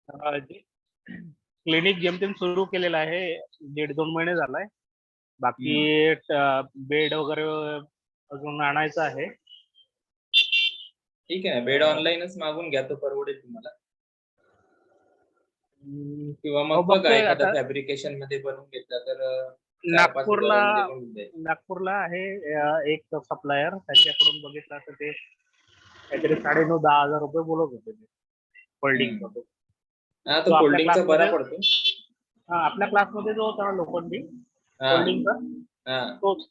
Clinic जेमतेम सुरू केलेलं आहे, 1.5-2 महिने झालाय. बाकी बेड वगैरे अजून आणायचं आहे. ठीक आहे, बेड ऑनलाईनच मागून घ्या, तो परवडेल तुम्हाला. किंवा मग बघा एखादा फॅब्रिकेशन मध्ये बनवून घेतला तर 4-5 हजारामध्ये पण होऊन जाईल. नागपूरला आहे एक सप्लायर, त्याच्याकडून बघितलं तर ते काहीतरी 9,500-10 हजार रुपये बोलत होते ते फोल्डिंगचा. हा, तो फोल्डिंगचा बरा पडतो. हा, आपल्या क्लासमध्ये जो होता लोखंडी फोल्डिंगचा तोच.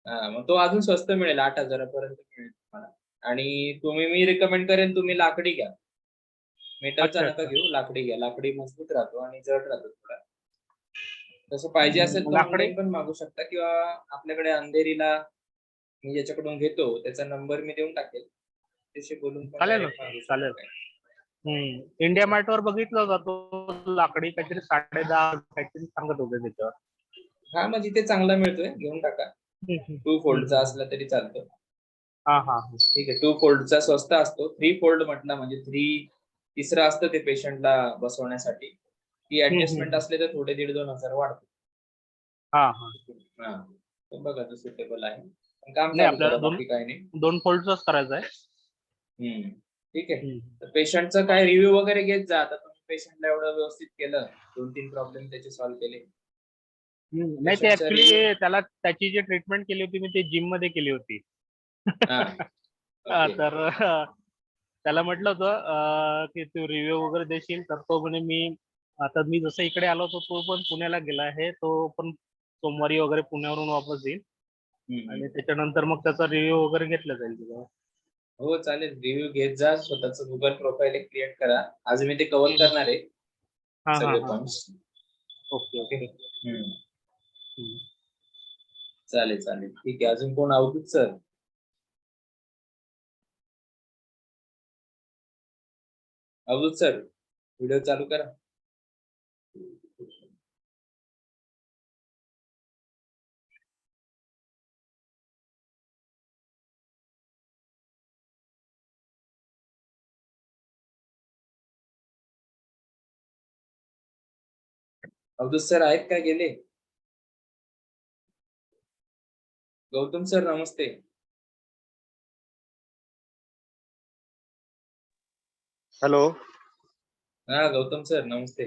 हा, मग तो अजून स्वस्त मिळेल, 8,000 पर्यंत मिळेल तुम्हाला. आणि मी रिकमेंड करेन तुम्ही लाकडी घ्या, मेटलचा नका घेऊ, लाकडी घ्या. लाकडी मजबूत राहतो आणि जड राहतो थोडा. तसं पाहिजे असेल तर ऑनलाईन पण मागू शकता, किंवा आपल्याकडे अंधेरीला मी ज्याच्याकडून घेतो त्याचा नंबर मी देऊन टाकेल, त्याशी बोलून पण चालेल. इंडिया मार्ट वर बघितलं जातो लाकडी काहीतरी 10.5 काहीतरी सांगत होते त्याच्यावर. हा, मग जिथे चांगला मिळतोय घेऊन टाका. 2 फोल्डचा असला तरी चालतो. ठीक आहे, 2 फोल्डचा स्वस्त असतो. 3 फोल्ड म्हटला म्हणजे 3 असतं ते पेशंटला बसवण्यासाठी. ती ऍडजस्टमेंट असले तर थोडे 1,500-2 हजार वाढतो. तर बघा तो सुटेबल आहे. काम चालू करा, बाकी काही नाही. 2 फोल्डचाच करायचं आहे. ठीक आहे. तर पेशंटचं काय रिव्ह्यू वगैरे घेत जा. आता तुम्ही पेशंटला एवढं व्यवस्थित केलं, 2-3 प्रॉब्लेम त्याचे सॉल्व्ह केले. नाही, ते ऍक्च्युली त्याला त्याची जी ट्रीटमेंट केली होती मी ते जिम मध्ये केली होती. तर त्याला म्हटलं होतं की तू रिव्ह्यू वगैरे देशील, तर तो म्हणे आता मी जसं इकडे आलो होतो तो पण पुण्याला गेला आहे, तो पण सोमवारी वगैरे पुण्यावरून वापस येईल आणि त्याच्यानंतर मग त्याचा रिव्ह्यू वगैरे घेतला जाईल तुझा. हो चालेल, रिव्ह्यू घेत जा. स्वतःच गुगल प्रोफाईल क्रिएट करा. आज मी ते कव्हर करणार आहे सगळे पॉइंट्स. ओके. चालेल चालेल, ठीक आहे. अजून कोण अवधूत सर? अवधूत सर, व्हिडिओ चालू करा. अवधूत सर आहेत का, गेले? गौतम सर नमस्ते. हेलो. हाँ गौतम सर नमस्ते.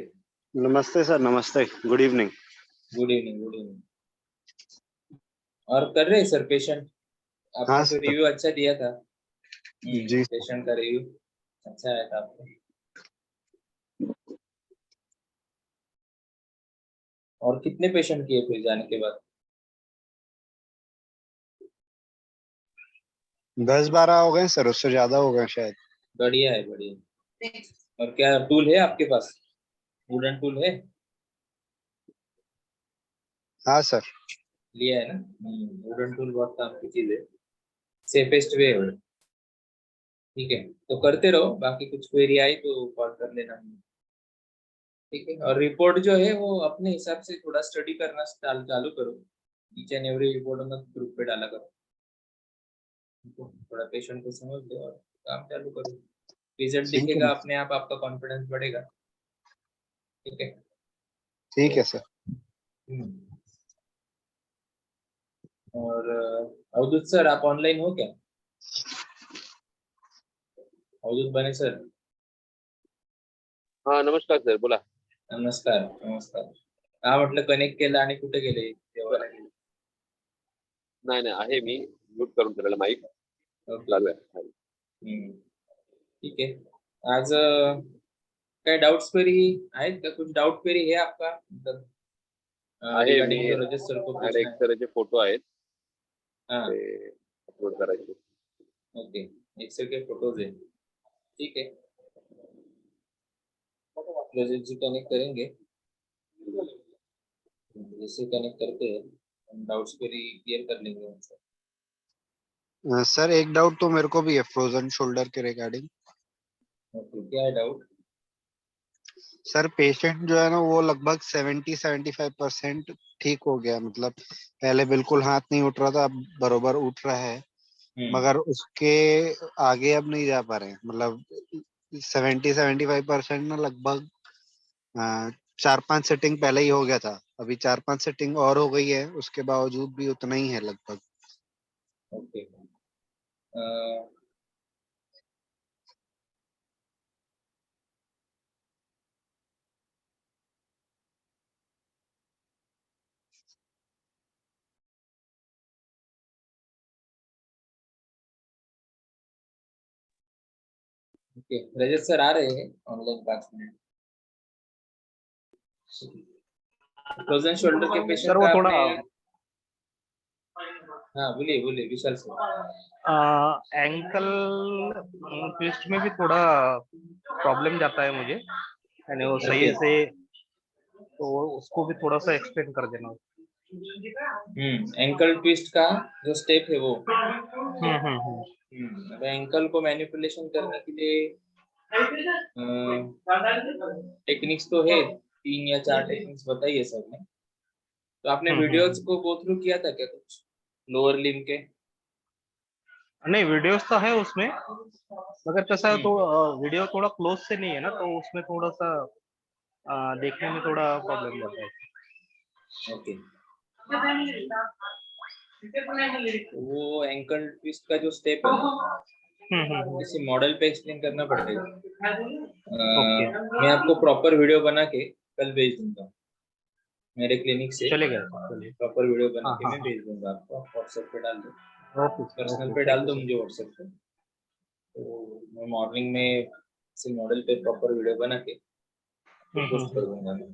नमस्ते सर, नमस्ते. Good evening. Good evening, good evening. और कर रहे सर पेशेंट? आपने तो रिव्यू अच्छा दिया था। जी, पेशेंट का रिव्यू अच्छा आया था आपको। और कितने पेशेंट किए फिर जाने के बाद? 10-12 हो गए सर, उससे ज्यादा हो गए शायद। बढ़िया है, बढ़िया। और क्या टूल है आपके पास? वुडन टूल है? हाँ सर। लिया है ना? वुडन टूल बहुत काम की चीज है, सेफेस्ट वे है। ठीक है, तो करते रहो, बाकी कुछ क्वेरी आई तो कॉल कर लेना। ठीक है, और रिपोर्ट जो है वो अपने हिसाब से थोड़ा स्टडी करना चालू करो। ईच एंड एवरी रिपोर्ट मत ग्रुप पे डाला करो, थोड़ा पेशेंट को समझ लो और काम चालू करो। रिजल्ट दिखेगा अपने आप, आपका कॉन्फिडेंस बढ़ेगा। ठीक है, ठीक है सर। और अवधूत सर आप ऑनलाइन हो क्या? अवधूत बने सर? हाँ नमस्कार सर, बोला. नमस्कार नमस्कार. हा म्हटलं कनेक्ट केलं आणि कुठे गेले जेवायला गेले? नाही आहे, मी म्यूट करून ठेवलेला माईक चालू आहे. ठीक है, आज काय डाउट्स क्वेरी आहेत का? कुछ डाउट क्वेरी है आपका? मतलब रजिस्टर को एक्सरे फोटो आहेत ते अपलोड करायचे. ओके, एक्सरे के फोटोज है. ठीक है, जी कनेक्ट करेंगे, जैसे कनेक्ट करते हैं हम डाउट्स क्वेरी क्लियर कर लेंगे उनसे. सर एक डाउट तो मेरे को भी है फ्रोजन शोल्डर के रिगार्डिंग. ओके, क्या है डाउट? सर पेशेंट जो है ना वो लगभग 70-75% ठीक हो गया. मतलब पहले बिल्कुल हाथ नहीं उठ रहा था, अब बरोबर उठ रहा है, मगर उसके आगे अब नहीं जा पा रहे हैं. मतलब 70-75% ना लगभग 4-5 सेटिंग पहले ही हो गया था। अभी 4-5 सेटिंग और हो गई है, उसके बावजूद भी उतना ही है लगभग। ओके। ओके, रजत सर आ रहे हैं ऑनलाइन 5 मिनट। फ्रोजन शोल्डर के पेशेंट सर वो का थोड़ा आपने, हाँ बोलिए बोलिए विशाल सर। एंकल ट्विस्ट में भी थोड़ा प्रॉब्लम जाता है मुझे, यानी वो सही से, तो उसको भी थोड़ा सा एक्सप्लेन कर देना। एंकल ट्विस्ट का जो स्टेप है वो, हम्म। अब एंकल को मैनिपुलेशन करने के लिए टेक्निक्स तो है, 3 या 4 टेक्निक्स बताई है सर ने। तो आपने वीडियोस को गो थ्रू किया था क्या कुछ लोअर लिम्ब के? नहीं, वीडियोस तो है उसमें, मगर कैसा है तो वीडियो थोड़ा क्लोज से नहीं है ना, तो उसमें थोड़ा सा देखने में थोड़ा प्रॉब्लम जाता है। ओके, वो एंकल ट्विस्ट का जो स्टेप है ना, किसी मॉडल पे एक्सप्लेन करना पड़ेगा। ओके, मैं आपको प्रॉपर वीडियो बना के कल भेज दूंगा मेरे क्लिनिक से। चलेगा, चलिए। प्रॉपर वीडियो बना के हाँ, मैं हाँ, भेज दूंगा आपको, व्हाट्सएप पे डाल दो, ओके सर, पर्सनल ओके, पे डाल थैंक दो यू मुझे व्हाट्सएप पे। तो मैं मॉर्निंग में इसी मॉडल पे प्रॉपर वीडियो बना के पोस्ट कर दूंगा मैं।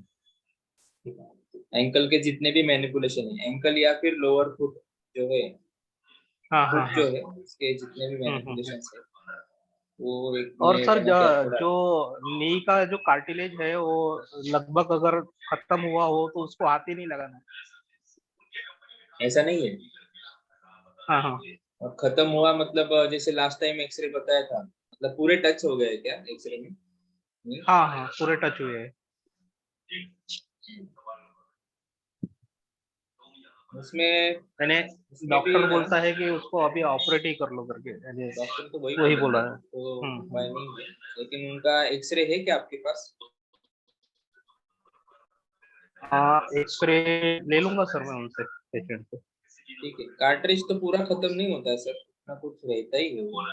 एंकल के जितने भी मैनिपुलेशन है, एंकल या फिर लोअर फुट जो है, हाँ, हाँ, फुट जो हाँ। है उसके जितने भी मैनिपुलेशन है वो एक और मैं सर बना के आपको जो डाल। नी का जो कार्टिलेज है वो लगभग अगर खत्म हुआ हो तो उसको हाथ ही नहीं लगाना। ऐसा नहीं है, हाँ, हाँ, और खत्म हुआ मतलब जैसे लास्ट टाइम एक्सरे बताया था, मतलब पूरे टच हो गए क्या एक्सरे में? हाँ, हाँ, पूरे टच हुए हैं। उसमें मैंने, उसमें भी डॉक्टर ना, बोलता है कि उसको अभी ऑपरेट ही कर लो करके, यानी डॉक्टर तो वही वही बोलेंगे बोला है। तो उपाय नहीं है, लेकिन उनका एक्सरे है क्या आपके पास? हाँ, एक्सरे ले लूंगा सर मैं उनसे, पेशेंट से। ठीक है, कार्ट्रिज तो पूरा खत्म नहीं होता है सर, ना कुछ रहता ही है वो।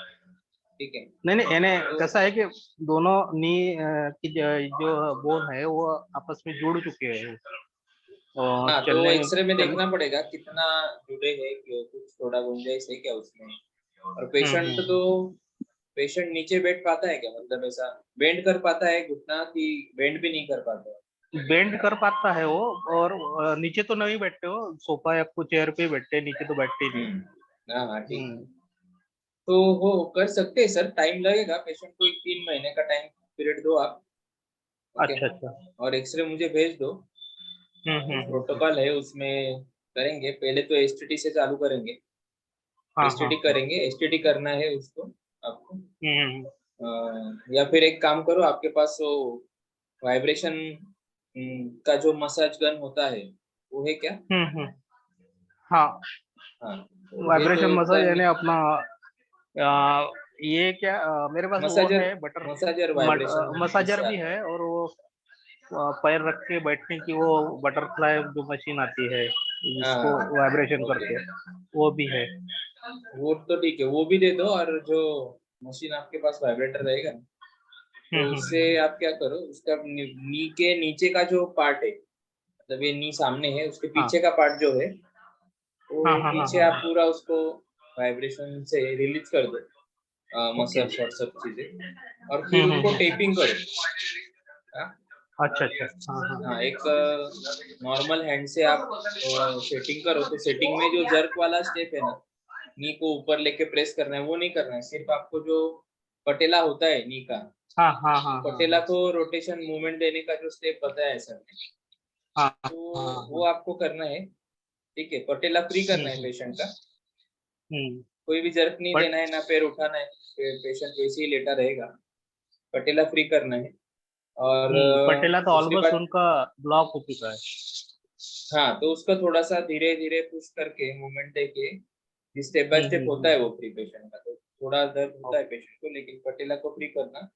ठीक है, नहीं, नहीं, यानी तो कैसा है कि दोनों नी की जो बोन है वो आपस में जुड़ चुके हैं, और हाँ, तो चलने एक्सरे में चल। देखना पड़ेगा कितना जुड़े हैं, कि कुछ थोड़ा गुंजाइश है क्या उसमें। और पेशेंट तो, हम्म। पेशेंट नीचे बैठ पाता है क्या, मतलब ऐसा बेंड कर पाता है घुटना कि बेंड भी नहीं कर पाता है? बेंड कर पाता है वो, और नीचे तो नहीं बैठते हो, सोफा या कुछ चेयर पे ही बैठते हैं, नीचे तो बैठते ही नहीं। हाँ हाँ ठीक है, हम्म। तो वो कर सकते हैं सर, टाइम लगेगा, पेशेंट को 3 महीने का टाइम पीरियड दो आप। ओके, अच्छा, अच्छा। और एक्सरे मुझे भेज दो, प्रोटोकॉल है उसमें करेंगे, पहले तो एसटीटी से चालू करेंगे, हाँ, हाँ, एसटीटी हाँ। करेंगे, एसटीटी करना है उसको आपको। हम्म। या फिर एक काम करो, आपके पास वो वाइब्रेशन का जो मसाज गन होता है वो है क्या? हाँ, हाँ, तो है तो वाइब्रेशन मसाज, उसका यानी अपना ये क्या, मेरे पास वो मसाजर, है butter, massager vibration gun massager जिससे भी आता है। है, और वो पैर रख के बैठने की वो बटरफ्लाई जो मशीन आती है हाँ जिसको हाँ वाइब्रेशन ओके, करते हैं, वो भी है। वो तो ठीक है, वो भी दे दो, और जो मशीन आपके पास वाइब्रेटर रहेगा ना, तो उससे आप क्या करो, उसका नी के नीचे का जो पार्ट है, मतलब ये नी सामने है, उसके हाँ, पीछे का पार्ट जो है हाँ, वो हाँ, हाँ, पीछे हाँ, आप पूरा उसको वाइब्रेशन से रिलीज कर दो, ओके। मसल्स और सब चीजें, और फिर उसको टेपिंग करो। हाँ अच्छा, अच्छा, हाँ, हाँ, हाँ, एक नॉर्मल हैंड से आप सेटिंग करो, तो सेटिंग में जो जर्क वाला स्टेप है ना, नी को ऊपर लेके प्रेस करना है, वो नहीं करना है, सिर्फ आपको जो पटेला होता है नी का, हाँ, हाँ, हाँ, हाँ, पटेला को रोटेशन मूवमेंट देने का जो स्टेप बताया है सर ने, हाँ, हाँ, तो वो हाँ, आपको करना है। ठीक है, पटेला फ्री करना है हम्म, पेशेंट का, हम्म, कोई भी जर्क नहीं बट देना है, ना पैर उठाना है, पेशेंट वैसे ही लेटा रहेगा, पटेला फ्री करना है। और पटेला तो उसके ऑलमोस्ट बाद, उनका ब्लॉक हो चुका है। हाँ, तो उसका थोड़ा सा धीरे धीरे पुश करके मूवमेंट देके स्टेप बाय स्टेप होता है वो फ्री पेशेंट का, तो थोड़ा दर्द होता है पेशेंट को, लेकिन पटेला को फ्री करना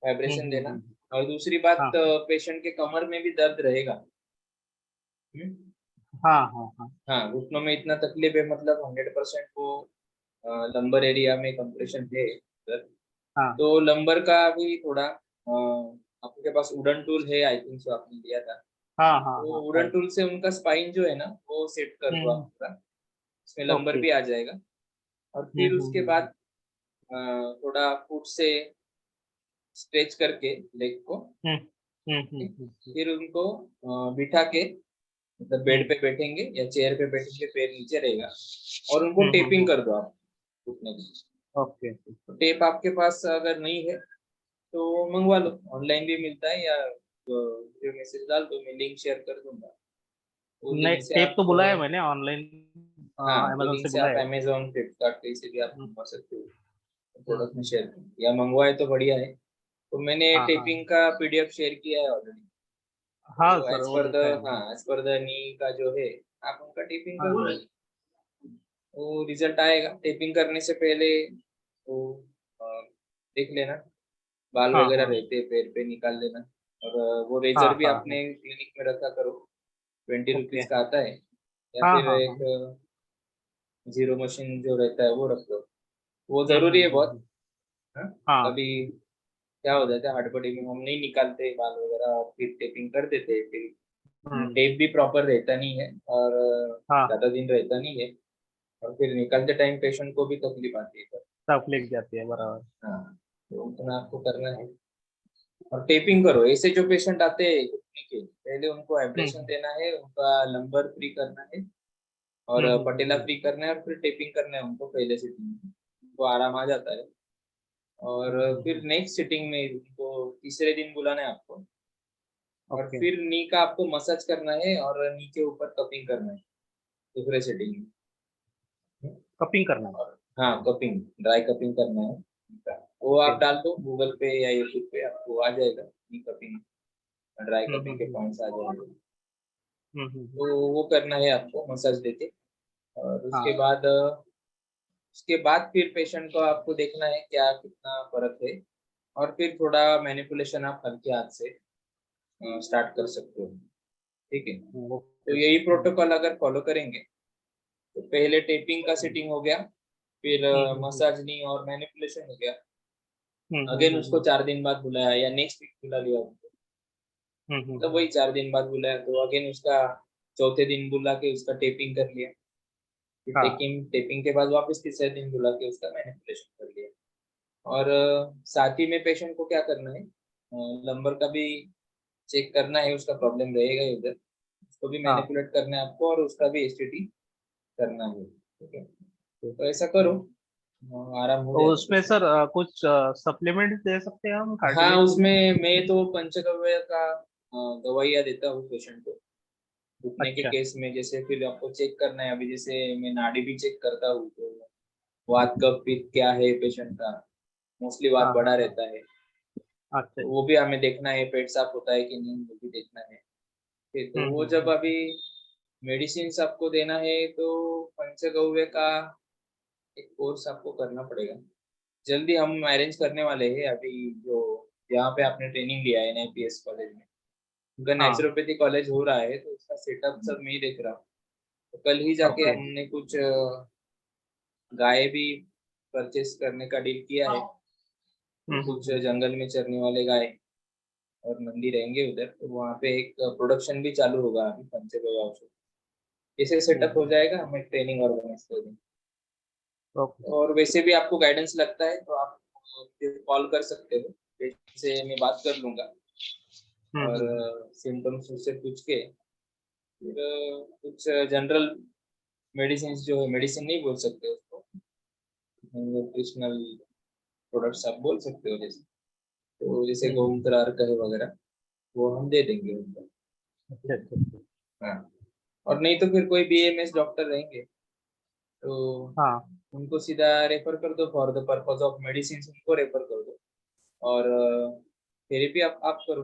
वाइब्रेशन देना। और दूसरी बात, हाँ। पेशेंट के कमर में भी दर्द रहेगा। हाँ हाँ हाँ। हाँ, घुटनों में इतना तकलीफ है, मतलब 100% वो लंबर एरिया में कंप्रेशन है दर्द। हाँ तो लंबर का भी थोड़ा आपके पास वुडन टूल है, आई थिंक सो आपने लिया था। हाँ हाँ तो हाँ है। वुडन टूल से उनका स्पाइन जो है ना वो सेट कर दो आप पूरा, उसमें लंबर ओके। भी आ जाएगा। और फिर उसके बाद थोड़ा फुट से स्ट्रेच करके लेग को, हम्म हम्म हम्म फिर उनको बिठा के, मतलब बेड पे बैठेंगे या चेयर पे बैठेंगे, पैर नीचे रहेगा, और उनको टेपिंग कर दो आप घुटने की। ओके। तो टेप आपके पास अगर नहीं है तो मंगवा लो, ऑनलाइन भी मिलता है, या जो मैसेज डाल दो, मैं लिंक शेयर कर दूंगा। वो नहीं, लिंक से टेप आप तो बुलाया मैंने ऑनलाइन, हाँ, तो अमेजोन लिंक से से आप बुलाया है। अमेजोन, फ्लिपकार्ट कहीं से भी आप हम्म, मंगवा सकते हो, हम्म, प्रोडक्ट में शेयर करो, या मंगवाए तो बढ़िया है। तो मैंने हाँ हाँ टेपिंग का पीडीएफ शेयर किया है ऑलरेडी। हाँ तो सर, एज वो पर द, देखा है मैंने। हाँ, एज पर द नी का जो है, आप उनका टेपिंग कर हाँ दो, वो रिजल्ट आएगा। टेपिंग करने से पहले वो अ, देख लेना, बाल हाँ वगैरह हाँ रहते हैं पैर पे, निकाल लेना। और वो हाँ रेजर भी हाँ हाँ। आपने क्लिनिक में रखा करो, 20 रुपीज ओके। का आता है। या हाँ फिर हाँ हाँ। एक जीरो मशीन जो रहता है वो रख लो, वो जरूरी है बहुत। हाँ? हाँ। कभी क्या हो जाता है, हड़बड़ी में हम नहीं निकालते बाल वगैरह, और फिर टेपिंग कर देते हैं, फिर हम्म, टेप भी प्रॉपर रहता नहीं है, और हाँ, ज्यादा दिन रहता नहीं है, और फिर निकालते टाइम पेशेंट को भी तकलीफ आती है। सब लिख जाती है बराबर। हाँ, तो उतना आपको करना है। और टेपिंग करो, ऐसे जो पेशेंट आते हैं घुटने के, पहले उनको वाइब्रेशन हम्म देना है, उनका लंबर फ्री करना है, और पटेला फ्री करना है, और फिर टेपिंग करना है उनको पहले सिटिंग में, उनको आराम आ जाता है। और फिर नेक्स्ट सिटिंग में उनको तीसरे दिन बुलाना है आपको, और ओके। फिर नी का आपको मसाज करना है, और नी के ऊपर कपिंग करना है दूसरे सिटिंग में। कपिंग करना है। और हाँ, कपिंग, ड्राई कपिंग करना है उनका। वो ओके। आप डाल दो गूगल पे या यूट्यूब पे, आपको आ जाएगा नी कपिंग, ड्राई हम्म कपिंग हम्म के हम्म पॉइंट्स आ जाएंगे। हम्म, हम्म, हम्म, तो वो करना है आपको मसाज देके। और हाँ। उसके बाद फिर पेशेंट को आपको देखना है क्या कितना फर्क है, और फिर थोड़ा मैनिपुलेशन आप हल्के हाथ से स्टार्ट कर सकते हो। ठीक है, तो ओके। यही प्रोटोकॉल अगर फॉलो करेंगे, तो पहले टेपिंग का सेटिंग हो गया, फिर मसाज नी और मैनिपुलेशन हो गया। अगेन उसको 4 दिन बाद बुलाया, या नेक्स्ट वीक बुला लिया उनको, मतलब वही 4 दिन बाद बुलाया, तो अगेन उसका चौथे दिन बुला के उसका टेपिंग कर लिया। फिर हाँ। टेपिंग टेपिंग के बाद वापस तीसरे दिन बुला के उसका मैनिपुलेशन कर लिया। और साथ ही में पेशेंट को क्या करना है, लंबर का भी चेक करना है, उसका प्रॉब्लम रहेगा ही उधर, उसको भी हाँ। मैनिपुलेट करना है आपको, और उसका भी एसटीटी करना है। ठीक है, तो ऐसा करो, आराम हो तो जाएगा उसमें पेशेंट। सर कुछ सप्लीमेंट दे सकते हैं हम हाँ, कार्टिलेज में? उसमें मैं तो पंचगव्य का दवाइयाँ देता हूँ पेशेंट को घुटने के अच्छा। केस में। जैसे फिर आपको चेक करना है, अभी जैसे मैं नाड़ी भी चेक करता हूँ, तो वात कफ पित्त क्या है पेशेंट का, मोस्टली वात हाँ हाँ बढ़ा हाँ। रहता है, अच्छा तो जी। वो भी हमें देखना है, पेट साफ होता है कि नहीं वो भी देखना है। फिर तो वो जब हम्म। अभी मेडिसिन आपको देना है, तो पंचगव्य का एक कोर्स आपको करना पड़ेगा। जल्दी हम अरेंज करने वाले हैं अभी, जो यहाँ पे आपने ट्रेनिंग लिया है एनआईपीएस कॉलेज में, उनका हाँ। नेचुरोपैथी कॉलेज हो रहा है, तो उसका सेटअप सब मैं ही देख रहा हूँ। तो कल ही जाके ओके। हमने कुछ गाय भी परचेस करने का डील किया है। तो कुछ हम्म। जंगल में चरने वाले गाय और मंडी रहेंगे उधर, तो वहाँ पे एक प्रोडक्शन भी चालू होगा अभी पंचगव्य औषध। इसे सेटअप हो जाएगा, हम एक ट्रेनिंग ऑर्गेनाइज कर देंगे। ओके। और वैसे भी आपको गाइडेंस लगता है तो आप कॉल कर सकते हो, से मैं बात कर लूंगा, और हम्म। सिम्टम्स उससे पूछ के, फिर कुछ जनरल मेडिसिन, जो मेडिसिन नहीं बोल सकते उसको, न्यूट्रिशनल प्रोडक्ट्स आप बोल सकते हो, जैसे तो जैसे हम्म। गोमूत्र अर्क है वगैरह, वो हम दे देंगे उनको। अच्छा अच्छा अच्छा। हाँ, और नहीं तो फिर कोई बीएमएस डॉक्टर रहेंगे, तो हाँ। उनको सीधा रेफर कर दो, for the purpose of medicine उनको रेफर कर दो, और थेरेपी आप करो।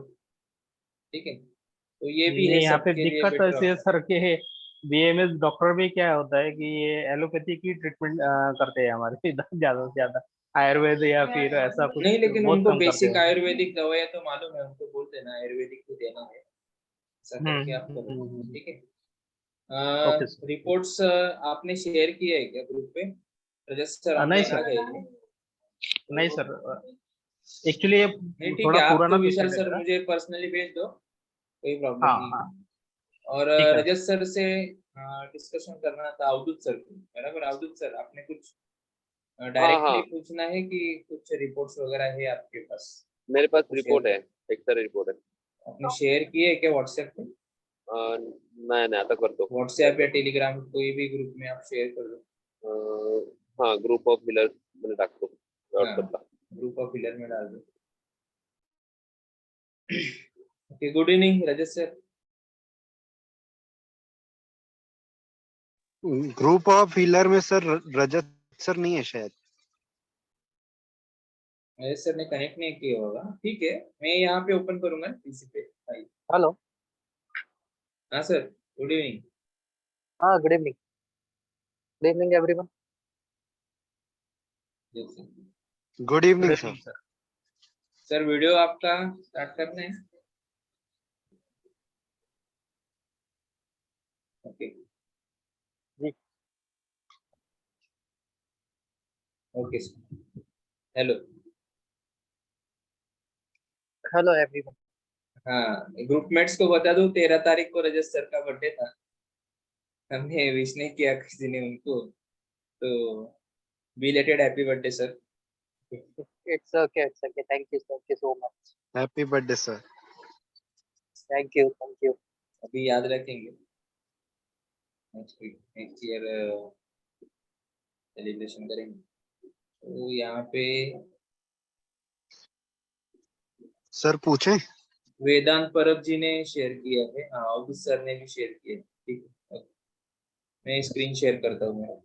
ठीक है, तो ये भी है नहीं, यहाँ पे सबके लिए दिक्कत बेटर ऐसी है ऑप्शन। सर कि बीएमएस डॉक्टर भी क्या होता है कि ये एलोपैथी की ट्रीटमेंट करते हैं हमारे इधर ज्यादा से ज्यादा। आयुर्वेद या फिर ऐसा कुछ नहीं, लेकिन बहुत उनको कम करते बेसिक हैं। आयुर्वेदिक दवाइयाँ तो मालूम है, उनको बोलते हैं ना आयुर्वेदिक को देना है, ऐसा करके आप करो, हम्म। ठीक है। Okay sir. रिपोर्ट्स आपने शेयर किए है क्या ग्रुप पे? रजत सर नहीं ऑनलाइन आ सर, गए ये? नहीं सर, एक्चुअली ये नहीं, ठीक थोड़ा है, आप तो पुराना विशाल पेशेंट है सर मेरा। मुझे पर्सनली भेज दो, कोई प्रॉब्लम हाँ नहीं हाँ, है। और ठीक है। रजत सर से डिस्कशन करना था अवधूत सर को, बराबर। अवधूत सर, आपने कुछ हाँ डायरेक्टली हाँ, पूछना है कि कुछ रिपोर्ट्स वगैरह है आपके पास? मेरे पास वो शेयर रिपोर्ट है, एक्सरे रिपोर्ट है। आपने शेयर किए है क्या व्हाट्सएप पे? नहीं नहीं, आता कर दो, शेयर व्हाट्सएप या कर दो। टेलीग्राम, कोई भी ग्रुप में आप शेयर कर दो। हाँ, ग्रुप ऑफ व्हीलर मैंने टाकतो हाँ, व्हॉट्सअपला. ग्रुप ऑफ व्हीलर में डाल दो। Okay, good evening Rajat sir. Group of healer में सर रजत सर नहीं है शायद। रजत सर ने कनेक्ट नहीं किया होगा, ठीक है, मैं यहाँ पे ओपन करूंगा पीसी पे। हेलो। हाँ सर, गुड इवनिंग। हाँ, good evening. Good evening everyone. Good good evening sir. Evening sir. Sir video आपका स्टार्ट करना है? ओके। जी। Okay sir, hello. Hello everyone. हाँ, ग्रुपमेट्स को बता दूं, 13 तारीख को रजत सर का बर्थडे था, हमने विश नहीं किया किसी ने उनको, तो belated happy birthday sir. It's okay, it's okay. Thank you so much. Happy birthday sir. Thank you, thank you. अभी याद रखेंगे, नेक्स्ट ईयर सेलिब्रेशन करेंगे। तो यहाँ पे सर पूछे। वेदांत परब जी ने शेयर किया है, हाँ, अवधूत सर ने भी शेयर किया है, ठीक है। मैं स्क्रीन शेयर करता हूँ मेरा।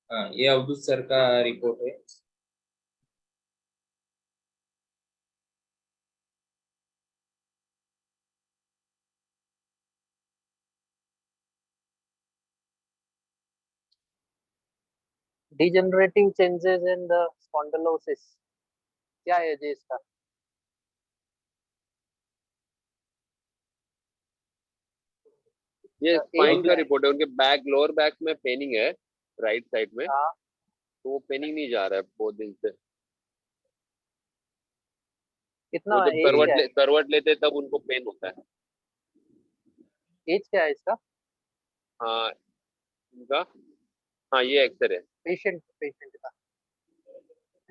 हाँ, ये अवधूत सर का रिपोर्ट है। Degenerative changes in the spondylosis, क्या है जी इसका? ये एज स्पाइन का क्या है? रिपोर्ट है, उनके बैक, लोअर बैक में पेनिंग है, राइट साइड में। हाँ। तो वो पेनिंग नहीं जा रहा है बहुत दिन से। कितना वो जब एज क्या है? करवट लेते तब उनको पेन होता है। एज क्या है इसका? हाँ, इनका, हाँ ये एक्सरे है। पेशेंट पेशेंट का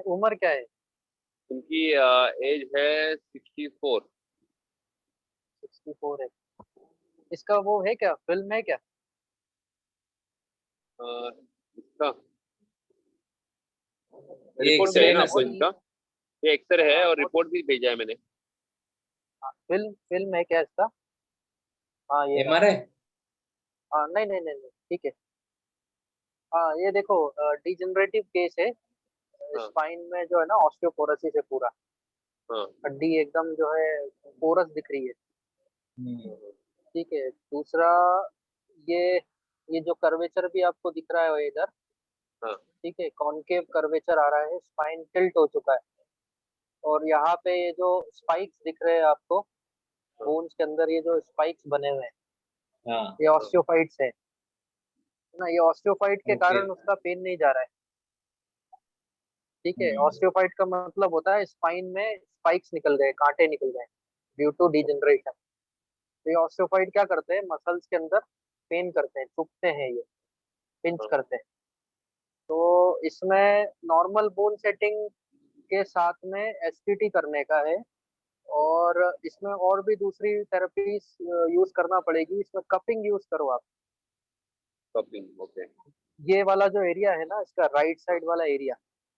उम्र क्या है? इनकी एज है 64। 64 है। इसका वो है क्या, फिल्म है क्या? इसका ये रिपोर्ट क्योंकि चाहिए एक्सरे ना ना आपको सर? इनका? ये एक्सरे है हाँ, और रिपोर्ट भी भेजा है मैंने। फिल्म फिल्म है क्या इसका? हाँ, ये रहा। MRI? हाँ, नहीं नहीं नहीं नहीं, ठीक है। हाँ, ये देखो, डिजेनरेटिव केस है। हाँ स्पाइन में जो है ना, ऑस्टियोपोरोसिस है पूरा। हाँ हड्डी एकदम जो है पोरस दिख रही है। ठीक है। दूसरा, ये ये जो कर्वेचर भी आपको दिख रहा है इधर, हाँ ठीक है, कॉनकेव कर्वेचर आ रहा है, स्पाइन टिल्ट हो चुका है। और यहाँ पे ये जो स्पाइक्स दिख रहे हैं आपको, हाँ बोन्स के अंदर ये जो स्पाइक्स बने हुए हैं, हाँ, ये ऑस्टियोफाइट्स है ना। ये ऑस्टियोफाइट के ओके। कारण उसका पेन नहीं जा रहा है। ठीक है। ऑस्टियोफाइट का मतलब होता है स्पाइन में स्पाइक्स निकल गए, कांटे निकल गए ड्यू टू डिजेनरेशन। तो ये ऑस्टियोफाइट क्या करते हैं, मसल्स के अंदर पेन करते हैं, चुभते हैं, ये पिंच हाँ। करते हैं। तो इसमें नॉर्मल बोन सेटिंग के साथ में एसटीटी करने का है। और इसमें और भी दूसरी थेरेपीज यूज करना पड़ेगी। इसमें कपिंग यूज करो आप। Cupping, okay. ये वाला जो एरिया है ना, इसका राइट साइड वाला एरिया,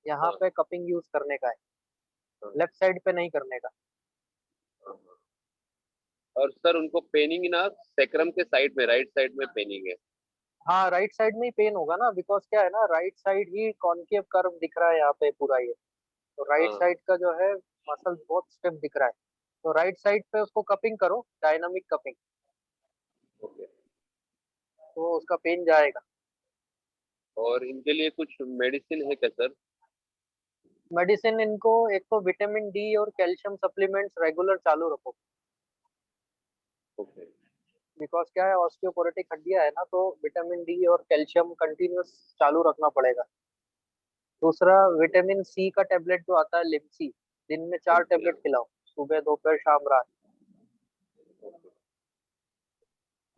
यहाँ हाँ पे कपिंग यूज करने का है, हाँ लेफ्ट साइड पे नहीं करने का। हाँ हाँ। और सर उनको पेनिंग ना सेक्रम के साइड में, राइट साइड में पेनिंग है। हाँ राइट साइड में ही पेन होगा ना, बिकॉज क्या है ना, राइट साइड ही कॉन्केव कर्व दिख रहा है यहाँ पे पूरा ये, तो राइट हाँ साइड का जो है मसल बहुत स्टिफ दिख रहा है, तो राइट साइड पे उसको कपिंग करो, डायनामिक कपिंग, ओके। तो उसका पेन जाएगा। और इनके लिए कुछ मेडिसिन है क्या सर? मेडिसिन इनको एक तो विटामिन डी और कैल्शियम सप्लीमेंट्स रेगुलर चालू रखो, ओके। बिकॉज क्या है, ऑस्टियोपोरोटिक हड्डियां है ना, तो विटामिन डी और कैल्शियम कंटिन्यूस चालू रखना पड़ेगा। दूसरा विटामिन सी का टेबलेट जो आता है लिप्सी, दिन में 4 टेबलेट खिलाओ, सुबह दोपहर शाम रात।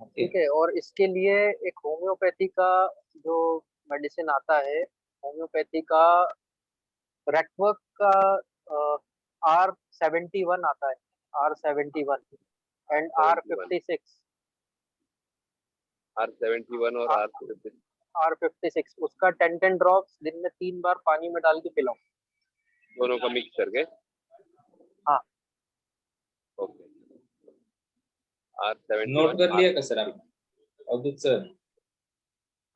ठीक है, और इसके लिए एक होम्योपैथी का जो मेडिसिन आता है, होम्योपैथी का रेक्वर्क का R71 आता है, R71 एंड 71, R56। R71 और R56। R56 उसका 10 ड्रॉप्स दिन में 3 बार पानी में डाल के पिलाओ। दोनों का मिक्स करके। हाँ। ओके। R71 नोट कर लिया का सर आप अवधूत सर?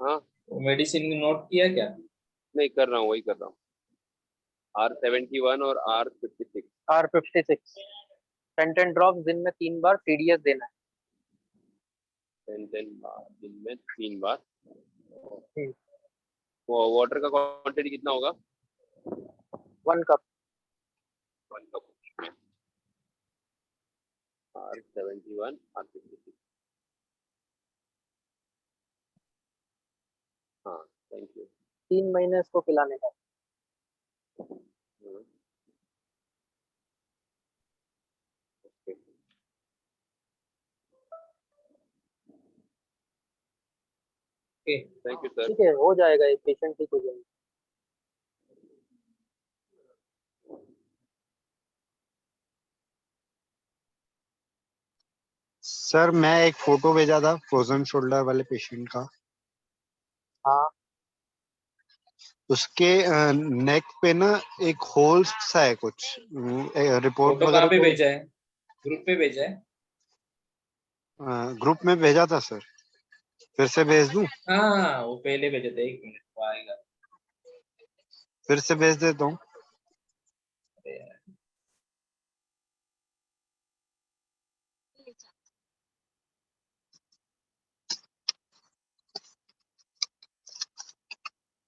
हाँ मेडिसिन नोट किया क्या? नहीं कर रहा हूँ, वही कर रहा हूँ। R71 और R56। R56 10 ड्रॉप्स दिन में 3 बार TDS देना है। 10 बार दिन में 3 बार। हम्म। वो वाटर का क्वांटिटी कितना होगा? 1 कप। 1 कप। R71 R56। हाँ थैंक यू। 3 महीने इसको पिलाने का। Okay okay. Thank you sir. ठीक है, हो जाएगा, ये पेशेंट ठीक हो जाएगा। सर मैं एक फोटो भेजा था फ्रोजन शोल्डर वाले पेशेंट का, हाँ उसके नेक पे ना एक होल सा है कुछ, रिपोर्ट फोटो कहाँ वगैरह पे तो भेजा है? ग्रुप पे भेजा है? ग्रुप में भेजा था सर, फिर से भेज दूं? हाँ वो पहले भेजा था, 1 मिनट वो आएगा। फिर से भेज देता हूँ। अरे यार,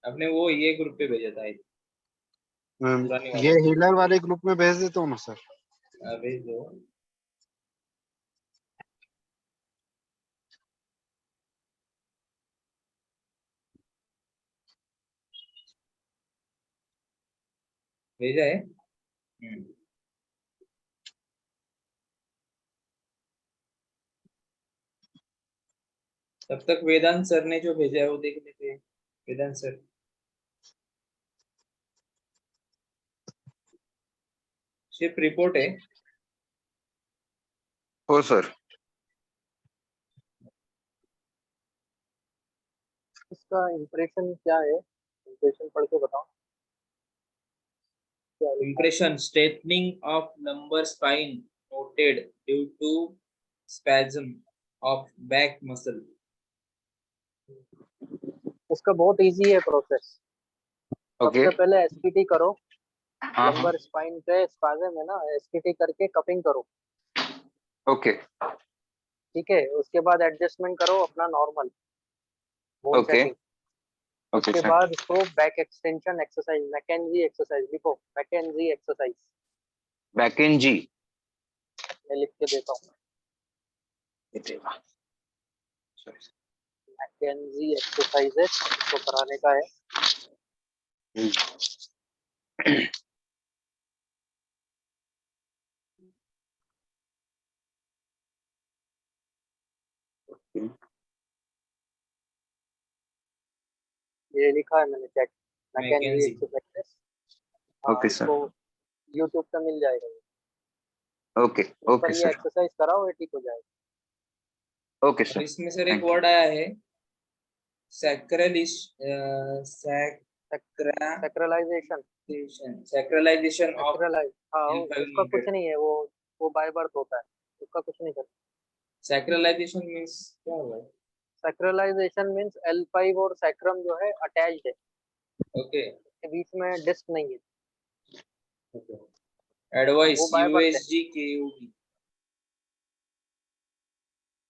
आपने वो ये ग्रुप पे भेजा था पुराने वाले ये ग्रुप हीलर वाले ग्रुप में भेज देता हूँ ना सर। पे। भेज दो। भेजा है? तब तक वेदांत सर ने जो भेजा है वो देख लेते हैं। वेदांत सर सिर्फ रिपोर्ट है। हो सर। इसका इम्प्रेशन क्या है, इम्प्रेशन पढ़ के बताओ क्या लिखा है। Impression straightening of lumbar spine noted due to spasm of back muscle. इसका बहुत इजी है प्रोसेस। ओके। सबसे पहले एसपीटी करो, हाँ लंबर स्पाइन पे स्पाजम है ना, एसपीटी करके कपिंग करो। ओके ठीक है, उसके बाद एडजस्टमेंट करो अपना normal bone okay setting. Okay उसके सर। बाद इसको back extension exercise, McKenzie exercise लिखो, मैकेंजी एक्सरसाइज बैकेन जी। मैं लिख के देता हूँ। मैकेंजी एक्सरसाइजेस इसको कराने का है। ये लिखा है मैंने, चेक मैकेंजी मैकेंजी। एक्सरसाइजेस। हाँ ओके सर। इसको यूट्यूब पे मिल जाएगा, ओके इस पर ओके ये सर। एक्सरसाइज कराओ, ये ठीक हो जाएगा। ओके और सर। इसमें सर एक थैंक यू। वर्ड आया है सैक्रलाइजेशन। सैक्रलाइजेशन ऑफ सैक्रलाइज, हाँ उसका कुछ L500। नहीं है, वो बाय बर्थ होता है, उसका कुछ नहीं करता। सैक्रलाइजेशन मीन्स क्या होगा? सैक्रलाइजेशन मींस L5 और सैक्रम जो है अटैच्ड है, ओके के बीच में डिस्क नहीं है, एडवाइस वो बाय बर्थ है। USG KUB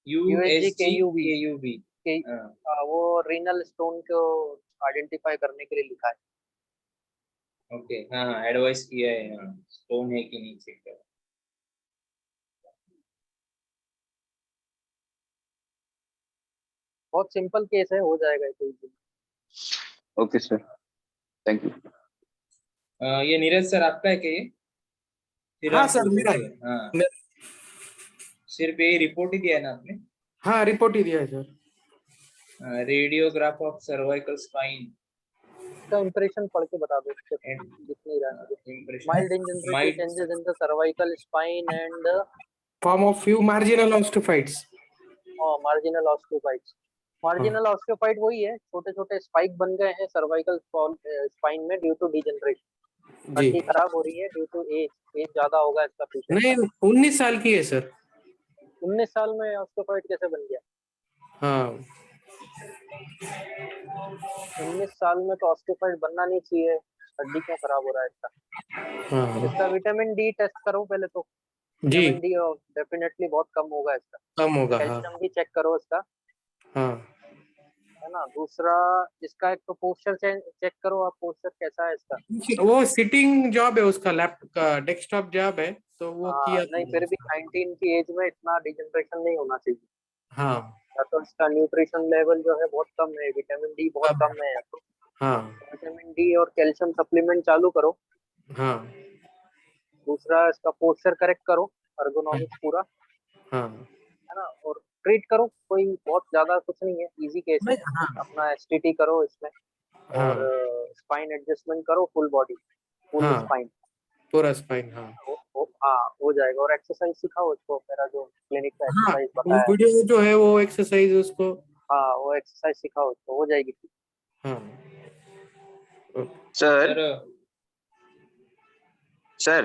USG KUB KUB के वो रीनल स्टोन को आइडेंटिफाई करने के लिए लिखा है। ओके हाँ एडवाइस किया है, हाँ स्टोन है कि नहीं चेक करो। बहुत सिंपल केस है, हो जाएगा ये कोई भी। Okay sir, thank you. ये नीरज सर आपका है क्या ये? फिर हाँ हम सर, मेरा है। पूछेंगे। हाँ मेरा- सिर्फ ये रिपोर्ट ही दिया है ना आपने? हाँ, रिपोर्ट ही दिया है sir. Radiograph of cervical spine इसका इंप्रेशन पढ़ के बता दो, उसके एंड दिख नहीं रहा है मुझे। impression mild indentative changes in the cervical spine and form of few marginal osteophytes. Marginal osteophytes. Marginal osteophyte वही है, छोटे छोटे स्पाइक बन गए हैं सर्वाइकल स्पाइन में ड्यू टू डिजेनरेशन। जी हड्डी खराब हो रही है ड्यू टू एज, एज ज्यादा होगा इसका पेशेंट नहीं, का। 19 साल की है सर। 19 साल में ऑस्टियोफाइट कैसे बन गया? हाँ 19 साल में तो ऑस्टियोफाइट बनना नहीं चाहिए, हड्डी क्यों खराब हो रहा है इसका? हाँ इसका विटामिन डी टेस्ट करो पहले तो। जी, विटामिन डी डेफिनेटली बहुत कम होगा इसका। कम होगा। हाँ कैल्शियम भी चेक करो इसका, हाँ है ना। दूसरा इसका एक तो पोस्चर चेक करो आप, पोस्चर कैसा है इसका। वो सिटिंग जॉब है उसका, लैपटॉप का डेस्कटॉप जॉब है, तो वो किया नहीं था फिर भी उसका। 19 की एज में इतना डिजनरेशन नहीं होना चाहिए। हाँ या तो इसका न्यूट्रिशन लेवल जो है बहुत कम है, विटामिन डी बहुत अब कम है, तो हाँ विटामिन डी और कैल्शियम सप्लीमेंट चालू करो। हाँ दूसरा इसका पोस्चर करेक्ट करो, ergonomics पूरा, हाँ है ना। और ट्रीट करो, कोई बहुत ज्यादा कुछ नहीं है, इजी केस है। नहीं, हाँ अपना एसटीटी करो इसमें, और हाँ स्पाइन एडजस्टमेंट करो, फुल बॉडी, फुल हाँ स्पाइन। पूरा स्पाइन। हाँ हाँ हो जाएगा। और एक्सरसाइज सिखाओ उसको, मेरा जो क्लिनिक का हाँ, एक्सरसाइज वो बताया है, वीडियो जो है वो एक्सरसाइज उसको। हाँ वो एक्सरसाइज सिखाओ उसको, हो जाएगी ठीक। हाँ सर सर सर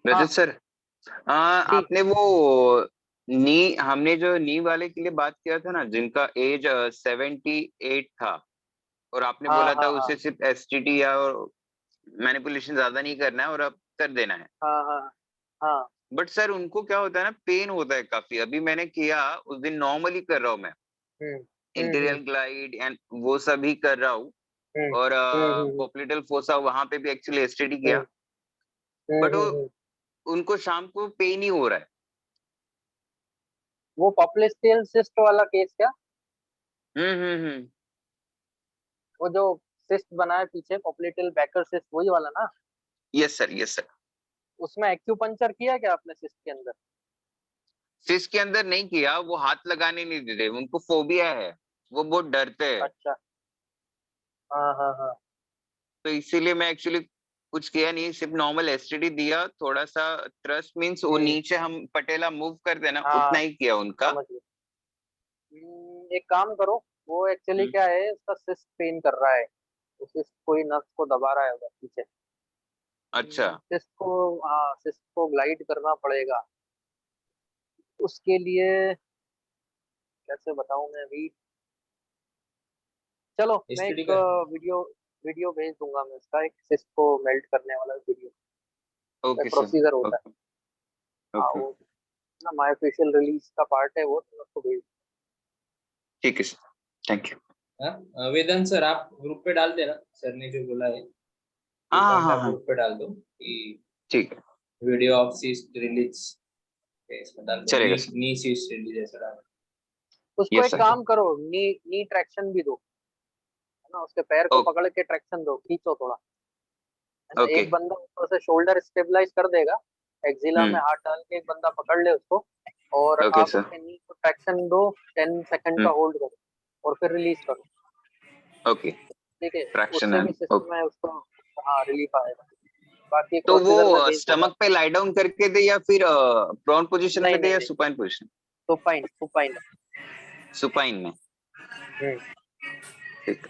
हाँ रजत सर, जी आपने वो नी हमने जो नी वाले के लिए बात किया था ना, जिनका एज 78 था, और आपने हाँ बोला था हाँ हाँ उसे सिर्फ एसटीटी या मैनिपुलेशन ज्यादा नहीं करना है और अब कर देना है। हाँ हाँ हाँ। बट सर उनको क्या होता है ना, पेन होता है काफी। अभी मैंने किया उस दिन, नॉर्मली कर रहा हूँ मैं, हम्म इंटीरियर ग्लाइड एंड वो सभी कर रहा हूँ, हम्म और हम्म पोप्लिटल फोसा वहां पे भी एक्चुअली एसटीडी हम्म किया, बट हम्म। उनको शाम को पेन ही हो रहा है। वो पॉपुलेस्टियल सिस्ट वाला केस क्या? हम्म। वो जो सिस्ट बना है पीछे, पॉपुलेटियल बैकर सिस्ट, वही वाला ना? Yes sir, yes sir. उसमें एक्यूपंक्चर किया क्या आपने सिस्ट के अंदर? फिश के अंदर नहीं किया, वो हाथ लगाने नहीं देते, उनको फोबिया है, वो बहुत डरते हैं। अच्छा, हाँ हाँ हाँ तो इसीलिए मैं एक्चुअली कुछ किया नहीं, सिर्फ नॉर्मल एसटीडी दिया, थोड़ा सा थ्रस्ट मींस वो नीचे हम पटेला मूव कर देना, हाँ उतना ही किया उनका। समझ गए। एक काम करो, वो एक्चुअली हम्म, क्या है, उसका सिस्ट पेन कर रहा है, तो सिस्ट कोई नस को दबा रहा है उधर पीछे। अच्छा सिस्ट को, हाँ सिस्ट को ग्लाइड करना पड़ेगा। उसके लिए कैसे बताऊं मैं अभी, चलो मैं एसटीडी एक का वीडियो वीडियो भेज दूंगा मैं उसका, एक सिस्ट को मेल्ट करने वाला वीडियो, ओके सर, प्रोसीजर होता है। ओके हाँ ओके, वो ना मायोफेशियल रिलीज का पार्ट है वो, तो मैं उसको भेज। ठीक है सर, थैंक यू। हाँ वेदांत सर आप ग्रुप पे डाल देना, सर ने जो बोला है ये हाँ हाँ पॉइंट हाँ आप हाँ, ग्रुप पे डाल दो कि ठीक है, वीडियो ऑफ सिस्ट रिलीज इसमें डाल दो, चलेगा सर। नी सिस्ट रिलीज ऐसा डाल दो। उसको यस एक सर, काम करो, नी नी ट्रैक्शन भी दो, है ना। उसके पैर को पकड़ के ट्रैक्शन दो, खींचो थोड़ा, है ना। ओके। एक बंदा ऊपर से शोल्डर स्टेबलाइज कर देगा, एक्सिला में हाथ डाल के एक बंदा पकड़ ले उसको, और ओके आप सर। उसके नी को ट्रैक्शन दो, 10 सेकंड का होल्ड करो, और फिर रिलीज करो, ओके, ठीक है। ट्रैक्शन उससे भी एंड सिस्टम ओके। है उसको, हाँ रिलीफ आएगा। बाकी तो प्रोसीजर मैं वो भेज दूंगा। स्टमक पे लाई डाउन करके दे या फिर प्रोन पोजीशन नहीं में दे नहीं या नहीं, supine position? Supine supine. Supine में, हम्म। ठीक।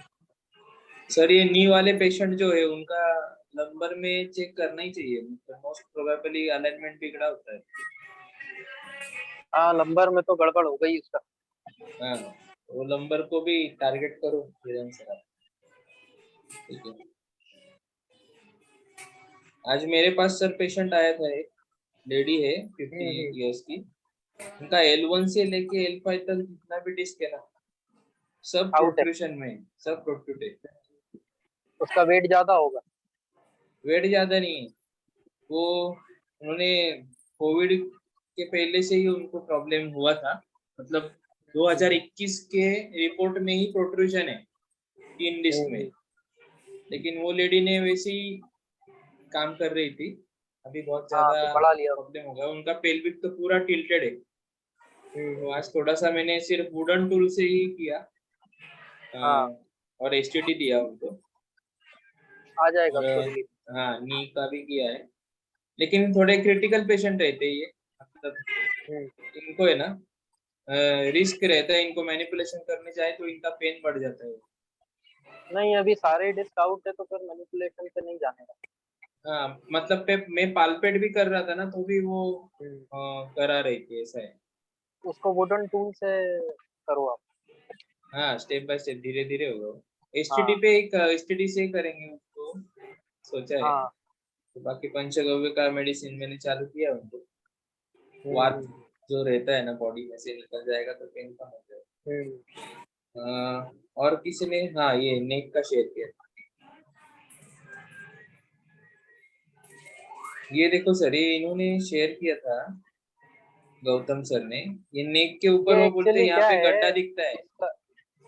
सर ये नी वाले पेशेंट जो है उनका लंबर में चेक करना ही चाहिए, मोस्ट प्रोबेबली अलाइनमेंट बिगड़ा होता है। हाँ लंबर में तो गड़बड़ हो गई उसका। हाँ वो नंबर को भी टारगेट करो हिरन सर आप। ठीक है। आज मेरे पास सर पेशेंट आया था, एक लेडी है 58 इयर्स की। उनका L1 से लेके L5 तक जितना भी डिस्क है ना, सब Out है। प्रोट्रूशन में है, सब प्रोट्रूट है। उसका वेट ज्यादा होगा। वेट ज्यादा नहीं है, वो उन्होंने कोविड के पहले से ही उनको प्रॉब्लम हुआ था, मतलब 2021 के रिपोर्ट में ही प्रोट्रूशन है 3 डिस्क में। लेकिन वो लेडी ने वैसे ही काम कर रही थी, अभी बहुत हाँ, ज्यादा तो बढ़ा लिया। प्रॉब्लम हो गया। उनका पेल्विक तो पूरा टिल्टेड है। तो आज थोड़ा सा मैंने सिर्फ वुडन टूल से ही किया, हाँ, और एसटीटी दिया उनको, आ जाएगा और उसको रिलीफ। हाँ नी का भी किया है। लेकिन थोड़े क्रिटिकल पेशेंट रहते हैं ये, मतलब इनको है ना रिस्क रहता है, इनको मैनिपुलेशन करने जाए तो इनका पेन बढ़ जाता है। नहीं, अभी सारे डिस्क आउट है तो फिर मैनिपुलेशन पे नहीं जाने का। हाँ मतलब मैं पालपेट भी कर रहा था ना, तो भी वो करा रही थी, ऐसा है। उसको वुडन टूल से करो आप। हाँ स्टेप बाय स्टेप, धीरे धीरे होगा। एसटीटी हाँ, पे एक एसटीटी से करेंगे उसको, सोचा है। हाँ। तो बाकी पंचगव्य का मेडिसिन मैंने चालू किया उनको। वात हम्म, जो रहता है ना बॉडी में से निकल जाएगा तो पेन कम हो जाएगा। और किसी ने हाँ ये नेक का शेयर किया। ये देखो सर, ये इन्होंने शेयर किया था, गौतम सर ने। ये नेक के ऊपर ये वो बोलते हैं एक्चुअली यहाँ क्या पे है गड्ढा दिखता है। इसका?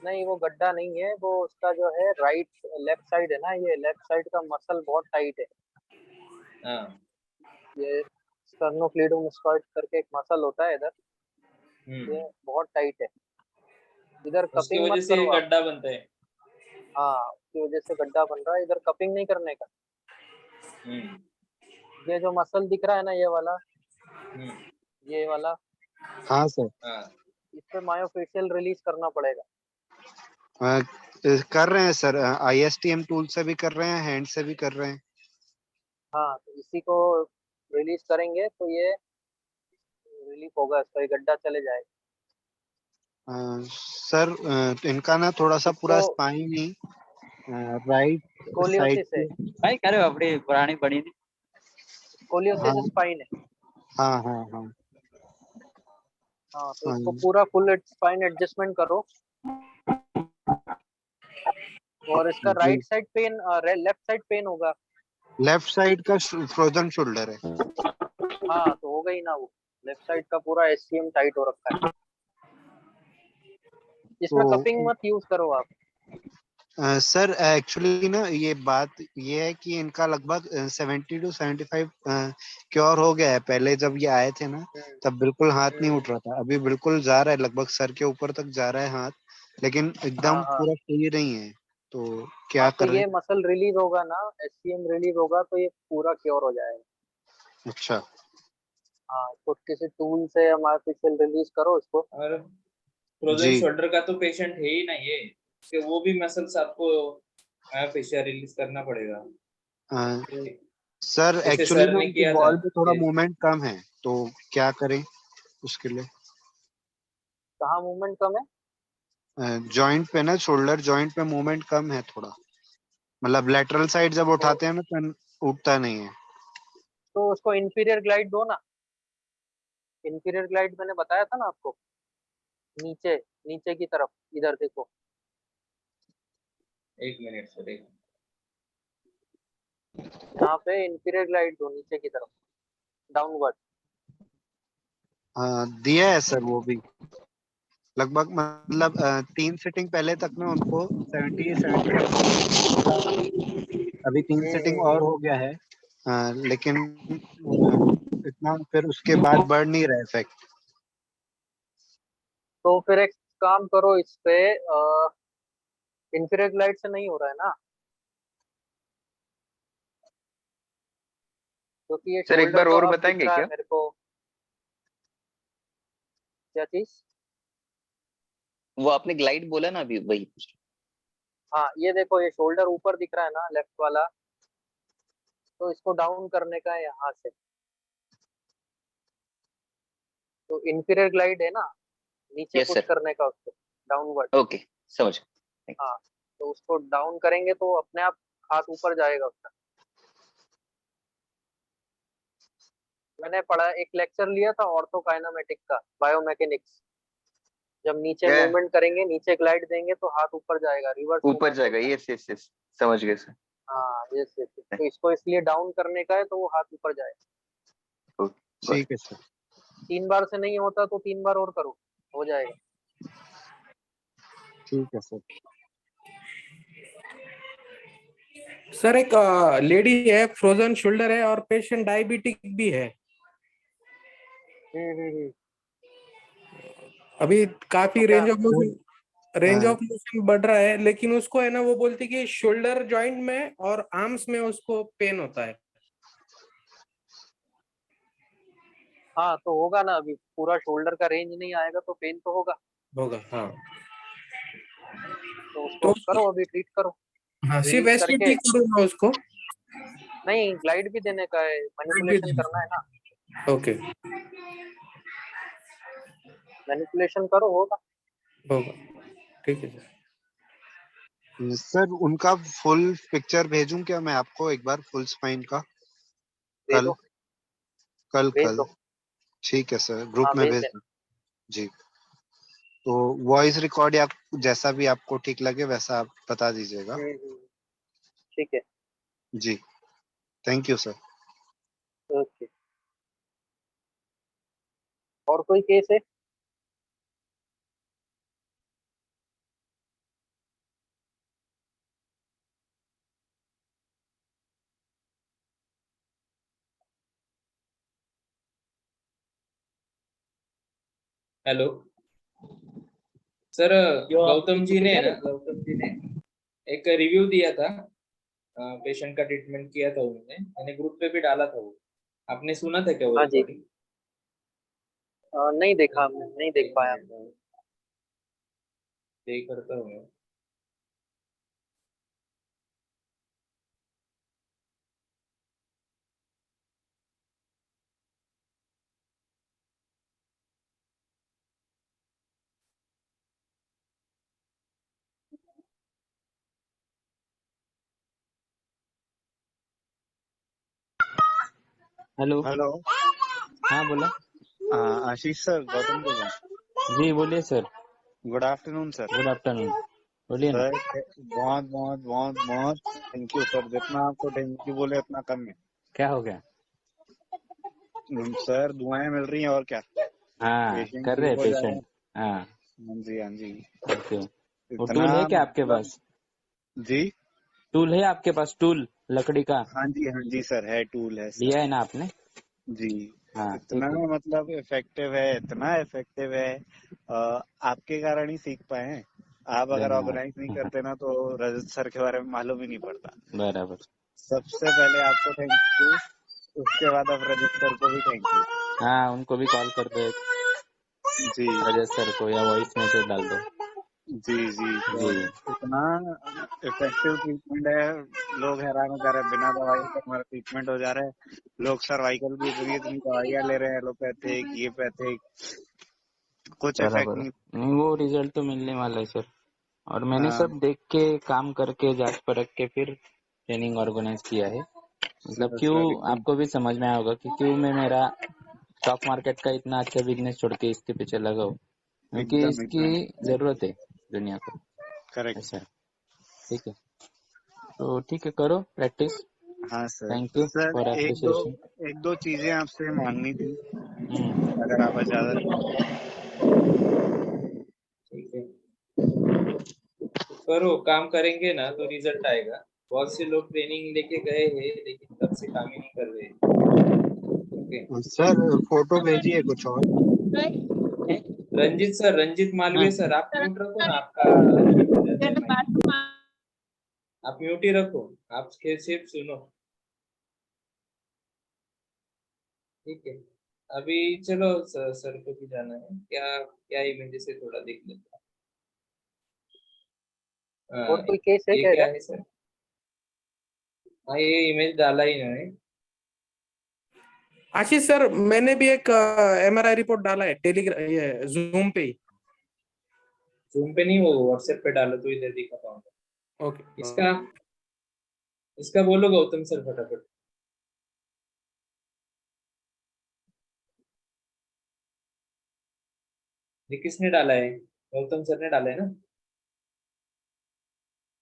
नहीं, वो गड्ढा नहीं है, वो उसका जो है राइट लेफ्ट साइड है ना, ये लेफ्ट साइड का मसल बहुत टाइट है। हाँ। ये स्टर्नोक्लीडोमास्टोइड करके एक मसल होता है इधर, ये बहुत टाइट है। इधर उसकी कपिंग वजह मत से ये करो आप। गड्ढा बनता है। हाँ, उसकी वजह से गड्ढा बन रहा है, इधर कपिंग नहीं करने का। हम्म ये जो मसल दिख रहा है ना, ये वाला, हम्म ये वाला, हाँ सर। हाँ इस पे मायोफेशियल रिलीज करना पड़ेगा। कर रहे हैं सर, ISTM टूल से भी कर रहे हैं, हैंड से भी कर रहे हैं। हाँ, तो इसी को रिलीज करेंगे तो ये रिलीफ होगा, इसका ये गड्ढा चले जाएगा। सर इनका ना थोड़ा सा पूरा इसको स्पाइन ही राइट साइड स्कोलियोसिस है। पे। भाई करे अपनी पुरानी बनी थी। स्कोलियोसिस हाँ स्पाइन है। हाँ हाँ हाँ हाँ, तो हाँ। इसको पूरा फुल स्पाइन एडजस्टमेंट करो। और इसका जी, right side pain, left side pain होगा। लेफ्ट साइड का फ्रोजन शोल्डर है। हाँ, तो हो गई ना वो। लेफ्ट साइड का पूरा एससीएम टाइट हो रखा है। इसमें तो कपिंग मत यूज करो आप। सर एक्चुअली ना ये बात ये है कि इनका लगभग 70 to 75 क्योर हो गया है। पहले जब ये आए थे ना तब बिल्कुल हाथ नहीं उठ रहा था, अभी बिल्कुल जा रहा है, लगभग सर के ऊपर तक जा रहा है हाथ, लेकिन हाँ, एकदम हाँ। पूरा सही नहीं है। तो हाँ, क्या तो करें? ये मसल रिलीज होगा ना, एससीएम रिलीज होगा तो ये पूरा क्योर हो जाएगा। अच्छा। हाँ, तो किसी टूल से हमारे फेशियल रिलीज करो इसको। और फ्रोजन जी। शोल्डर का तो पेशेंट है ही ना ये, कि वो भी मसल्स आपको फेशियल रिलीज करना पड़ेगा। सर जैसे एक्चुअली सर ना ने उनकी किया था। बॉल पे थोड़ा ये मूवमेंट कम है, तो क्या करें उसके लिए? कहाँ मूवमेंट कम है? जॉइंट पे ना, शोल्डर जॉइंट पे मूवमेंट कम है थोड़ा, मतलब लेटरल साइड जब तो उठाते हैं ना तो उठता नहीं है। उसको इंफीरियर ग्लाइड दो ना। इंफीरियर ग्लाइड मैंने बताया था ना आपको। नीचे, नीचे की तरफ, इधर देखो। एक मिनट सर, एक यहाँ पे इंफीरियर ग्लाइड दो नीचे की तरफ, डाउनवर्ड। हाँ दिया है सर वो भी, लगभग मतलब 3 सिटिंग पहले तक ना उनको 70-75 अभी 3 सिटिंग और हो गया है। लेकिन इतना फिर उसके बाद बढ़ नहीं रहा इफेक्ट। तो फिर एक काम करो इस पे, इंफ्रारेड लाइट से नहीं हो रहा है ना, क्योंकि ये सर एक शोल्डर बार तो और अब दिख बताएंगे रहा है क्या? मेरे को। क्या चीज? वो आपने ग्लाइड बोला ना अभी, वही। हाँ, ये देखो, ये शोल्डर ऊपर दिख रहा है ना, लेफ्ट वाला। तो इसको डाउन करने का है यहाँ से। तो इंफीरियर ग्लाइड है ना, नीचे यस पुश सर। करने का उसको। डाउनवर्ड। ओके समझ गया। हाँ, तो उसको डाउन करेंगे तो अपने आप हाथ ऊपर जाएगा उसका। मैंने पढ़ा, एक लेक्चर लिया था ऑर्थोकाइनेमेटिक का, बायोमैकेनिक्स। जब नीचे क्या मूवमेंट करेंगे, नीचे ग्लाइड देंगे तो हाथ ऊपर जाएगा, रिवर्स ऊपर मूवमेंट जाएगा? होता है। यस यस यस समझ गए सर। हाँ ये तो इसको इसलिए डाउन करने का है तो वो हाथ ऊपर जाएगा। ठीक है सर। 3 बार से नहीं होता तो 3 बार और करो, हो जाएगा। ठीक है सर। सर एक लेडी है, फ्रोजन शोल्डर है और पेशेंट डायबिटिक भी है। हम्म। अभी काफी तो क्या? रेंज ऑफ मोशन बढ़ रहा है, लेकिन उसको है ना, वो बोलती कि शोल्डर जॉइंट में और आर्म्स में उसको पेन होता है। हाँ तो होगा ना, अभी पूरा शोल्डर का रेंज नहीं आएगा तो पेन तो होगा। हाँ। तो उसको तो करो, अभी ट्रीट करो। हाँ, सिर्फ रिलीज करके, एसटीटी करूंगा उसको। नहीं ग्लाइड भी देने का है, मैनिपुलेशन करना है ना। ओके, मैनिपुलेशन करो, होगा। होगा। ठीक है सर। सर उनका फुल पिक्चर भेजूं क्या मैं आपको एक बार, फुल स्पाइन का? दे कल दो, कल भेज कल दो। ठीक है सर, हाँ ग्रुप में भेज भेज देना। दूं? जी। तो वॉइस रिकॉर्ड या जैसा भी आपको ठीक लगे वैसा आप बता दीजिएगा। ठीक है। जी, थैंक यू सर। ओके, और कोई केस है? हेलो सर, गौतम जी ने एक रिव्यू दिया था, पेशेंट का ट्रीटमेंट किया था उन्होंने, मैंने ग्रुप पे भी डाला था वो। आपने सुना था क्या वो हाँ जी। रिकॉर्डिंग? नहीं देखा, नहीं देख पाया। यही करता हूँ मैं। हेलो। हेलो। हाँ बोला। आशीष सर, गौतम बोल रहा हूँ। जी बोलिए sir. Good afternoon sir. Good afternoon, बोलिए ना। सर बहुत बहुत बहुत बहुत थैंक यू सर, जितना आपको थैंक यू बोले उतना कम है। क्या हो गया? सर दुआएं मिल रही हैं और क्या, हाँ पेशेंट कर रहे ठीक हैं हो जा रहे पेशेंट। हैं। हाँ हाँ जी हाँ जी। ओके। वो इतना टूल है क्या आपके मतलब पास? जी टूल है आपके पास, टूल लकड़ी का? हाँ जी सर, है टूल है सर। लिया है ना आपने? जी हाँ इतना ठीक है। मतलब इफेक्टिव है, इतना इफेक्टिव है। आपके कारण ही सीख पाए हैं। आप अगर धन्यवाद। ऑर्गेनाइज नहीं करते ना तो रजत सर के बारे में मालूम ही नहीं पड़ता। बराबर। सबसे पहले आपको थैंक यू, उसके बाद अब रजत सर को भी थैंक यू। हाँ उनको भी कॉल कर दो, जी रजत सर को, या वॉइस मैसेज डाल दो। जी जी जी सर, इतना इफेक्टिव ट्रीटमेंट है, लोग हैरान हो जा रहे हैं, बिना दवाई के हमारा ट्रीटमेंट हो जा रहा है। लोग सर्वाइकल की इतनी इतनी दवाइयाँ ले रहे हैं, एलोपैथिक ये पैथिक, कुछ इफेक्ट बराबर। नहीं। नहीं वो रिजल्ट तो मिलने वाला है सर। और मैंने हाँ सब देख के, काम करके, जांच परख के फिर ट्रेनिंग ऑर्गेनाइज किया है। मतलब सर क्यों, सर एकदम आपको भी समझ में आया होगा कि क्यों मैं मेरा स्टॉक मार्केट का इतना अच्छा बिजनेस छोड़ के इसके पीछे लगा हूँ, क्योंकि एकदम इसकी एकदम जरूरत है दुनिया को। करेक्ट। ऐसा है। ठीक है, तो ठीक है, करो प्रैक्टिस। हाँ sir. Thank you sir for appreciation. एक दो चीजें आपसे मांगनी थी, अगर आप इजाजत दें। ठीक है, करो, काम करेंगे ना तो रिजल्ट आएगा। बहुत से लोग ट्रेनिंग लेके गए हैं लेकिन तब से काम ही नहीं कर रहे। ओके सर फोटो भेजिए कुछ और। रंजित सर, रंजित मालवीय हाँ। सर, आप म्यूट रखो ना, आपका unmute हो जाता है mic। आप म्यूट ही रखो, आप सिर्फ सुनो। ठीक है, अभी चलो सर को भी जाना है, क्या क्या इमेजेस है थोड़ा देख लेते हैं। और कोई केस है ये क्या क्या इधर? है सर? हाँ ये इमेज डाला ही नहीं। आशीष सर, मैंने भी एक MRI रिपोर्ट डाला है टेलीग्राम, ये जूम पे ही। जूम पे नहीं, वो व्हाट्सएप पे डालो तो इधर दिखा पाऊंगा। ओके इसका इसका बोलो गौतम सर फटाफट। ये किसने डाला है? गौतम सर ने डाला है ना?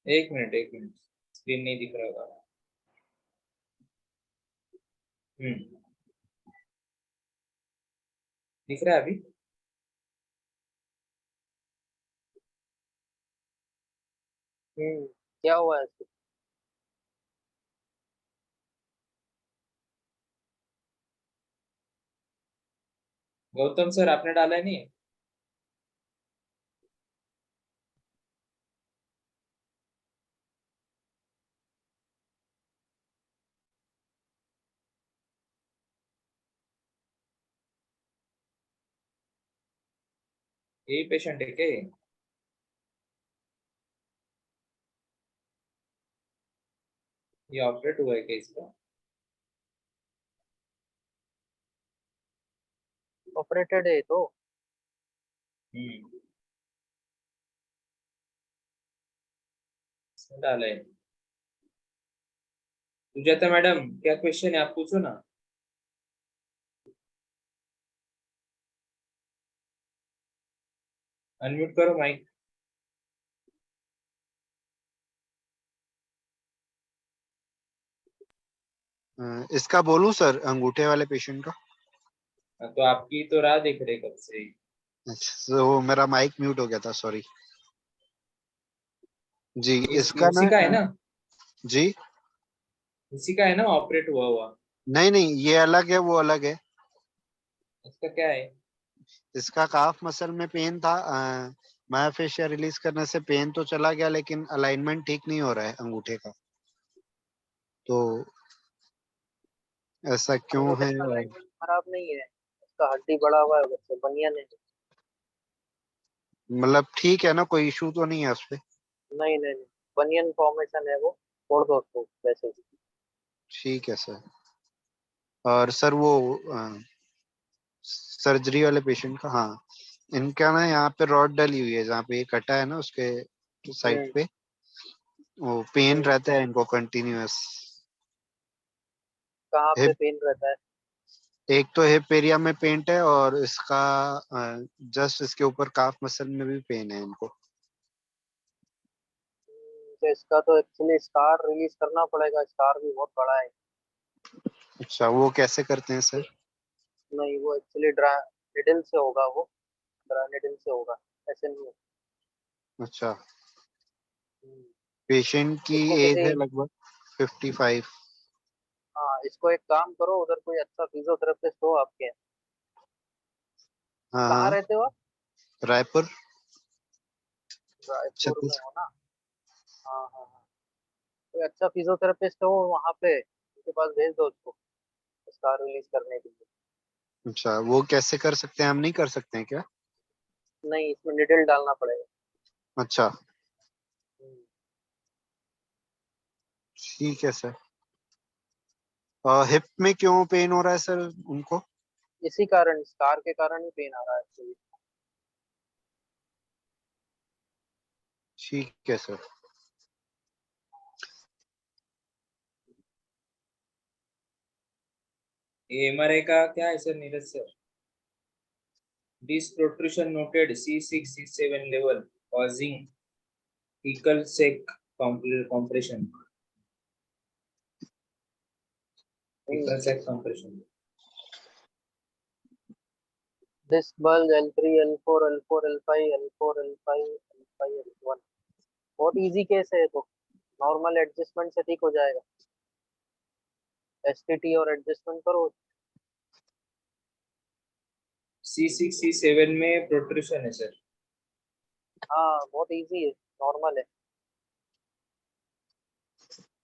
एक मिनट एक मिनट, स्क्रीन नहीं दिख रहा होगा। दिख रहा है अभी? क्या हुआ है इसको? गौतम सर आपने डाला है नहीं? यही पेशेंट है क्या ये? ये ऑपरेट हुआ है क्या इसका? ऑपरेटेड है तो। हम्म इसने डाला है। सुजाता मैडम क्या क्वेश्चन है, आप पूछो ना। अनम्यूट करो माइक। इसका बोलूं सर, अंगूठे वाले पेशेंट का? तो आपकी तो राह देख रहे कब से। अच्छा, तो मेरा माइक म्यूट हो गया था, सॉरी जी। इसका उसी ना का है ना? जी उसी का है ना ऑपरेट हुआ हुआ? नहीं नहीं, ये अलग है, वो अलग है। इसका क्या है? इसका काफ मसल में पेन था, मायोफेशिया रिलीज करने से पेन तो चला गया, लेकिन अलाइनमेंट ठीक नहीं हो रहा है अंगूठे का। तो ऐसा क्यों अंगूठे है? का और अलाइनमेंट खराब नहीं है, उसका हड्डी बड़ा हुआ है, वैसे बनियान है। मतलब ठीक है ना, कोई इशू तो नहीं है उस पे? नहीं नहीं नहीं, बनियन फॉर्मेशन है वो, छोड़ दो उसको वैसे ही। ठीक है सर। और सर वो सर्जरी वाले पेशेंट का, हाँ, इनका ना यहाँ पे रॉड डली हुई है, जहाँ पे ये कटा है ना उसके साइड हम्म पे, वो पेन हम्म। रहता है इनको कंटिन्यूअस। कहाँ पे हिप, पेन रहता है? एक तो हिप एरिया में पेंट है, और इसका जस्ट इसके ऊपर काफ मसल में भी पेन है इनको। तो इसका तो एक्चुअली स्कार रिलीज करना पड़ेगा, स्कार भी बहुत बड़ा है। अच्छा, वो कैसे करते हैं सर? नहीं, वो एक्चुअली ड्रा निडल से होगा, वो ड्रा निडल से होगा, ऐसे नहीं होगा। अच्छा, हम्म, पेशेंट की इसको एज किसी, है लगभग 55। हाँ इसको एक काम करो, उधर कोई अच्छा फिजियोथेरेपिस्ट हो आपके यहाँ। हाँ कहाँ हाँ, रहते हो आप? रायपुर रायपुर में छत्तीस। हो ना? हाँ हाँ हाँ। कोई अच्छा फिजियोथेरेपिस्ट हो वहाँ पे, उनके पास भेज दो उसको स्कार रिलीज करने के लिए। अच्छा, वो कैसे कर सकते हैं, हम नहीं कर सकते हैं क्या? नहीं, इसमें निडल डालना पड़ेगा। अच्छा, हम्म, ठीक है सर। हिप में क्यों पेन हो रहा है सर उनको? इसी कारण, स्कार के कारण ही पेन आ रहा है actually। ठीक है सर। ये एमआरआई का क्या है sir, Neeraj sir? This protrusion noted C6 C7 level causing fecal sac compression. Fecal sac compression. Disc bulge L3 L4 L4 L5 L4 L5 L5 L1। बहुत इजी केस है ये तो, नॉर्मल एडजस्टमेंट से ठीक हो जाएगा। एसटीटी और एडजस्टमेंट करो। C6 C7 में प्रोट्रूशन है सर। हाँ बहुत इजी है, नॉर्मल है,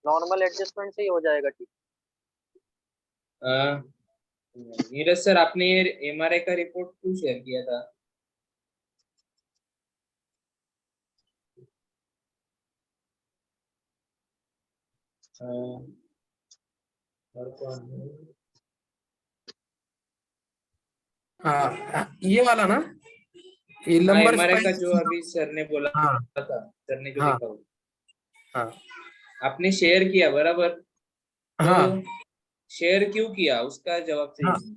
नॉर्मल एडजस्टमेंट से ही हो जाएगा ठीक। नीरज सर आपने एमआरआई का रिपोर्ट क्यों शेयर किया था? और कौन है? हाँ ये वाला ना, ये लंबर MRI का स्पाइन। जो अभी सर ने बोला हाँ था, सर ने जो हाँ लिखा हुआ हाँ आपने शेयर किया बराबर, तो हाँ शेयर क्यों किया उसका जवाब हाँ चाहिए।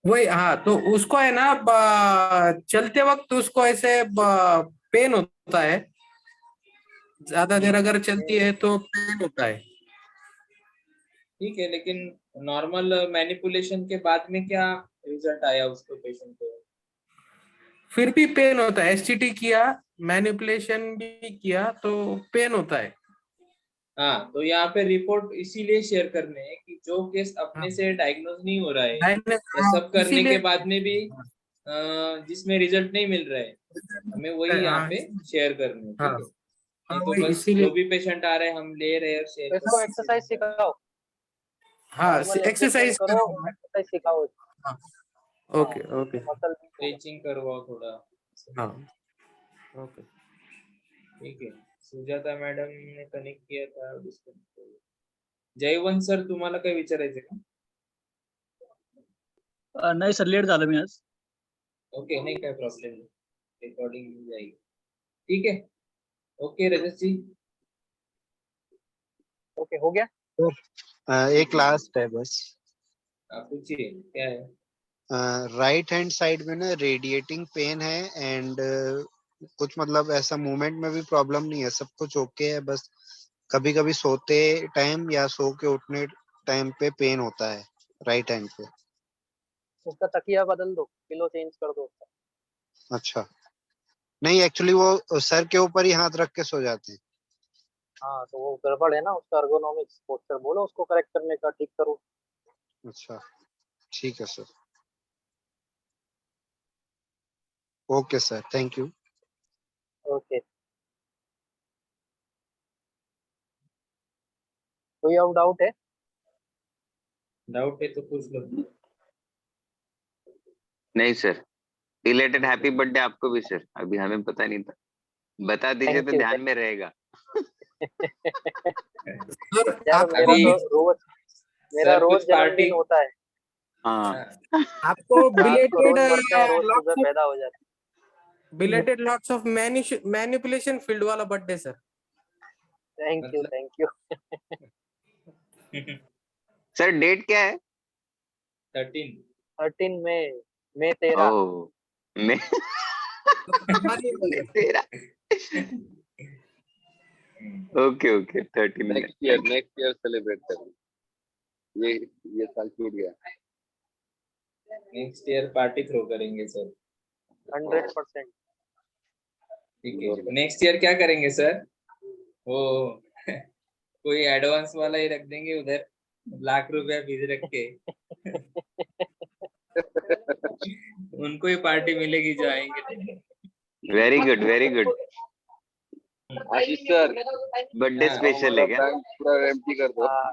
वही। हाँ तो उसको है ना चलते वक्त उसको ऐसे पेन होता है, ज्यादा देर अगर चलती है तो पेन होता है। ठीक है, लेकिन नॉर्मल मैनिपुलेशन के बाद में क्या रिजल्ट आया उसको पेशेंट को। फिर भी पेन होता है, एसटीटी किया, मैनिपुलेशन भी किया तो पेन होता है। हाँ, तो यहाँ पे रिपोर्ट इसीलिए शेयर करने हैं कि जो केस हाँ अपने से डायग्नोज नहीं हो रहा है या हाँ, सब करने के इसीलिए। बाद में भी जिसमें रिजल्ट नहीं मिल रहा है, हमें वही यहाँ हाँ पे शेयर करने हैं, हाँ ठीक है। हाँ नहीं तो वही बस जो इसीलिए। भी पेशेंट आ रहे हैं हम ले रहे हैं और शेयर तो कर इसको रहे हैं, इससे एक्सरसाइज नहीं करना। सिखाओ, हाँ नॉर्मल एडजस्टमेंट एक्सरसाइज करो और करो। एक्सरसाइज सिखाओ। हाँ हाँ, ओके ओके। मसल स्ट्रेचिंग करवाओ थोड़ा। हाँ ओके। ठीक है, सुजाता मॅडम ने कनेक्ट किया था, डिस्कनेक्ट केलं. जयवंत सर तुम्हाला काय विचारायचं का? नाही सर, लेट झालं मी आज. ओके, नहीं काय प्रॉब्लम नहीं, रिकॉर्डिंग मिल जाएगी. ठीक है, ओके रजत जी. ओके हो गया। एक लास्ट है बस। आप पूछिए क्या है. राइट हैंड साइड में ना रेडिएटिंग पेन है एंड कुछ मतलब ऐसा मूवमेंट में भी प्रॉब्लम नहीं है, सब कुछ ओके है, बस कभी कभी सोते टाइम या सो के उठने टाइम पे पेन होता है राइट हैंड पे। उसका तकिया बदल दो, पिलो चेंज कर दो उसका। अच्छा, नहीं एक्चुअली वो सर के ऊपर ही हाथ रख के सो जाते हैं। हाँ तो वो गड़बड़ है ना, उसका अर्गोनॉमिक्स पोस्चर बोलो उसको करेक्ट करने का, ठीक करो। अच्छा ठीक है sir, okay sir, thank you. Okay, कोई और डाउट है? डाउट है तो पूछ लो. नहीं सर, रिलेटेड हैप्पी बर्थडे आपको भी सर, अभी हमें पता नहीं था, बता दीजिए थैंक तो यू। ध्यान में रहेगा। सर यार आप मेरा अभी तो रोज, मेरा सर रोज कुछ पार्टी. जन्मदिन होता है। हाँ आपको रात को बिलेटेड रोज मरते हैं, रोज लॉट्स सुबह ऑफ पैदा हो जाते belated lots of manipulation field वाला बर्थडे सर। हैं। थैंक यू मतलब थैंक यू। सर डेट क्या है? 13. 13 मई 13। ओह मैं हमारी मैं तेरा ओके ओके 13 में। नेक्स्ट ईयर सेलिब्रेट करेंगे, ये साल छूट गया. नेक्स्ट ईयर पार्टी थ्रो करेंगे सर. 100%। ठीक है, नेक्स्ट ईयर क्या करेंगे सर, वो कोई एडवांस वाला ही रख देंगे उधर, लाख रुपया फीस रख के. उनको ही पार्टी मिलेगी जो आएंगे. Very good very good. Ashish sir, birthday हाँ. स्पेशल है क्या? बैंक पूरा एम्प्टी कर दो. हाँ,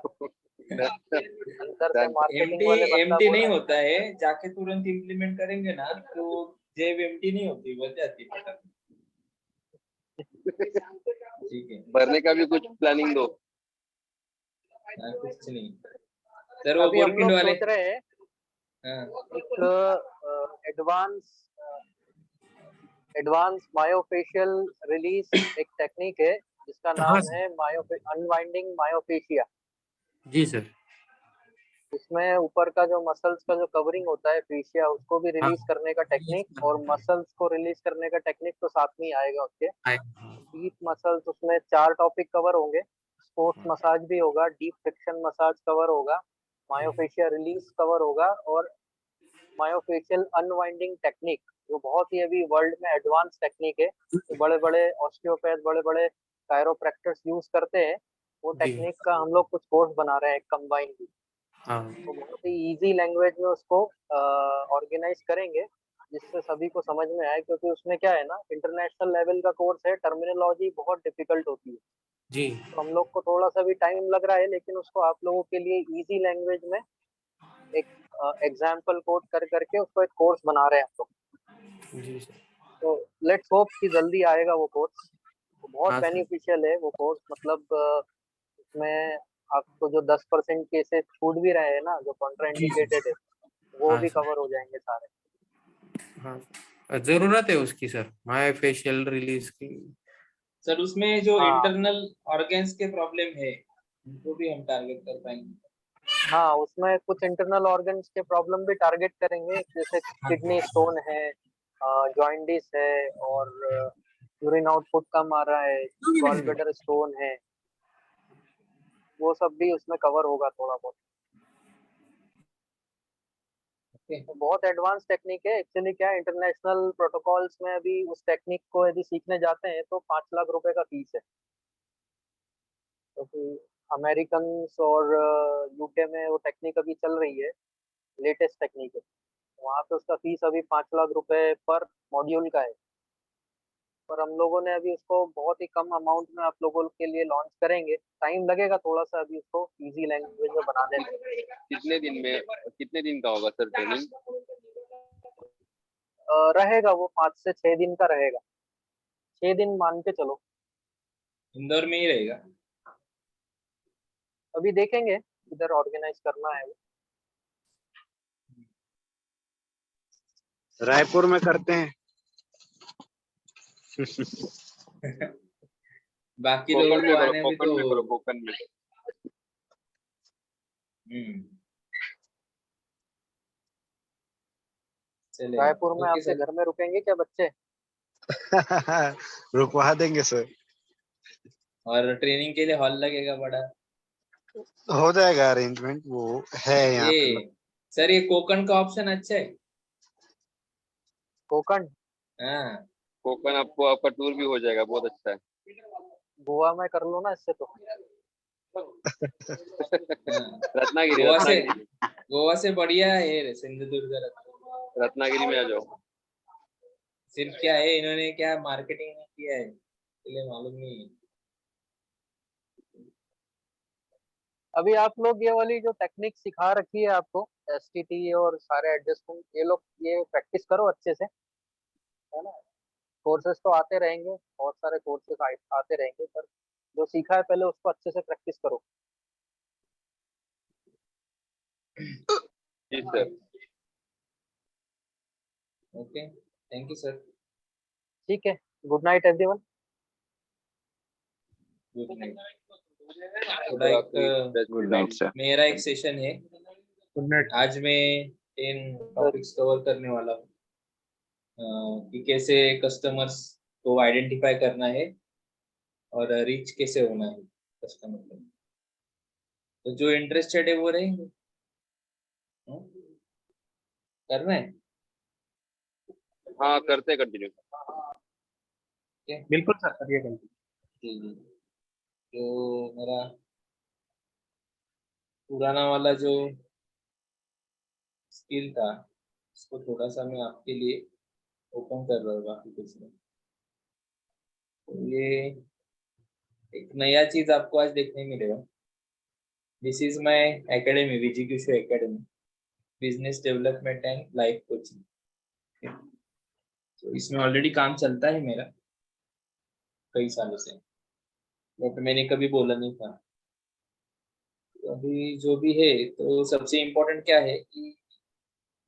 अंदर से मार्केटिंग एमटी वाले बंदा एमटी बोल नहीं रहा है। होता है, जाके तुरंत इम्प्लीमेंट करेंगे ना तो जेब एमटी नहीं होती, बच जाती है फटाफट. ठीक है. भरने का भी कुछ प्लानिंग दो. कुछ नहीं सर, वो अभी हम बोरखिंड लोग वाले. सोच रहे हैं हाँ. एक एडवांस मायोफेशियल रिलीज एक टेक्निक है जिसका हाँ नाम सर। है अनवाइंडिंग मायोफेशिया। जी सर। इसमें ऊपर का जो मसल्स का जो कवरिंग होता है फेशिया, उसको भी हाँ रिलीज करने का टेक्निक और मसल्स को रिलीज करने का टेक्निक तो साथ में ही आएगा उसके। डीप मसल्स, उसमें 4 टॉपिक कवर होंगे। स्पोर्ट्स मसाज भी होगा, डीप फ्रिक्शन मसाज कवर होगा, मायोफेशिया रिलीज कवर होगा और मायोफेशियल अनवाइंडिंग टेक्निक, जो बहुत ही अभी वर्ल्ड में एडवांस टेक्निक है, तो बड़े बड़े ऑस्टियोपैथ, बड़े बड़े कायरोप्रैक्टर्स यूज करते हैं। वो जी। टेक्निक का हम लोग कुछ कोर्स बना रहे हैं कंबाइन भी। हाँ तो बहुत ही इजी लैंग्वेज में उसको ऑर्गेनाइज करेंगे जिससे सभी को समझ में आए, क्योंकि उसमें क्या है ना, इंटरनेशनल लेवल का कोर्स है, टर्मिनोलॉजी बहुत डिफिकल्ट होती है। जी। तो हम लोग को थोड़ा सा भी टाइम लग रहा है, लेकिन उसको आप लोगों के लिए इजी लैंग्वेज में एक एग्जाम्पल कोड कर करके उसको एक कोर्स बना रहे हैं हम लोग। जी सर। तो लेट्स होप कि जल्दी आएगा वो कोर्स। तो बहुत हाँ सर। बेनिफिशियल है वो कोर्स, मतलब उसमें आपको जो 10% केसेस छूट भी रहे हैं ना, जो जी कॉन्ट्राइंडिकेटेड है, सर। वो हाँ भी सर। कवर हो जाएंगे सारे। हाँ जरूरत है उसकी सर, माय फेशियल रिलीज की। सर उसमें जो हाँ इंटरनल ऑर्गन्स के प्रॉब्लम है उनको भी हम टारगेट कर पाएंगे। हाँ, उसमें कुछ इंटरनल ऑर्गन्स के प्रॉब्लम भी टारगेट करेंगे, जैसे किडनी स्टोन है, जॉइंडिस है, और यूरिन आउटपुट कम आ रहा है, गॉल ब्लैडर स्टोन है, वो सब भी उसमें कवर होगा थोड़ा बहुत। ओके। तो बहुत एडवांस टेक्निक है एक्चुअली। क्या इंटरनेशनल प्रोटोकॉल्स में अभी उस टेक्निक को यदि सीखने जाते हैं तो 5 लाख रुपए का फीस है। क्योंकि अमेरिकन और यूके में वो टेक्निक अभी चल रही है, लेटेस्ट टेक्निक है। वहाँ पे उसका फीस अभी 5 लाख रुपए पर मॉड्यूल का है। पर हम लोगों ने अभी उसको बहुत ही कम अमाउंट में आप लोगों के लिए लॉन्च करेंगे। टाइम लगेगा थोड़ा सा अभी उसको इजी लैंग्वेज में बनाने में। कितने दिन का होगा सर ट्रेनिंग? रहेगा वो 5 से 6 दिन का रहेगा। 6 दिन मान के चलो। इंदौर में ही रहेगा। अभी देखेंगे इधर ऑर्गेनाइज करना है वो। रायपुर में करते हैं। बाकी लोगों को आने भी कोकण में करो, तो कोकण में। चलेगा। रायपुर में ओके आपके सर। घर में रुकेंगे क्या बच्चे? रुकवा देंगे सर। और ट्रेनिंग के लिए हॉल लगेगा बड़ा। हो जाएगा अरेंजमेंट, वो है यहाँ पे। ये सर ये कोकण का ऑप्शन अच्छा है। कोकण? हाँ कोकण आपको, आपका टूर भी हो जाएगा, बहुत अच्छा है। गोवा में कर लो ना इससे तो। हाँ। रत्नागिरी, गोवा से रत्नागिरी, गोवा से बढ़िया है सिंधुदुर्ग। रत्नागिरी में आ जाओ। सिर्फ क्या है, इन्होंने क्या मार्केटिंग नहीं किया है इसलिए मालूम नहीं है। अभी आप लोग ये वाली जो टेक्निक सिखा रखी है आपको, एसटीटी और सारे एडजस्टमेंट, ये लोग ये प्रैक्टिस करो अच्छे से, है ना। कोर्सेज तो आते रहेंगे, बहुत सारे कोर्सेज आते रहेंगे, पर जो सीखा है पहले उसको अच्छे से प्रैक्टिस करो। जी sir. Okay, thank you sir. ठीक है, good night everyone. Good night. थोड़ा एक गुड नाइट सर। मेरा एक सेशन है। आज मैं 10 टॉपिक्स कवर करने वाला हूँ कि कैसे कस्टमर्स को आइडेंटिफाई करना है और रीच कैसे होना है कस्टमर को। तो जो इंटरेस्टेड है वो रहेंगे। करना है। हाँ करते कंटिन्यू। बिल्कुल सर, करिए कंटिन्यू। जी। जो मेरा पुराना वाला जो स्किल था उसको थोड़ा सा मैं आपके लिए ओपन कर रहा हूँ, बाकी कुछ नहीं। तो ये एक नया चीज आपको आज देखने मिलेगा। दिस इज माय एकेडमी, विजीक्यूशो academy, business development and life coaching. तो इसमें ऑलरेडी काम चलता है मेरा कई सालों से, बट मैंने कभी बोला नहीं था। तो अभी जो भी है, तो सबसे इम्पोर्टेंट क्या है कि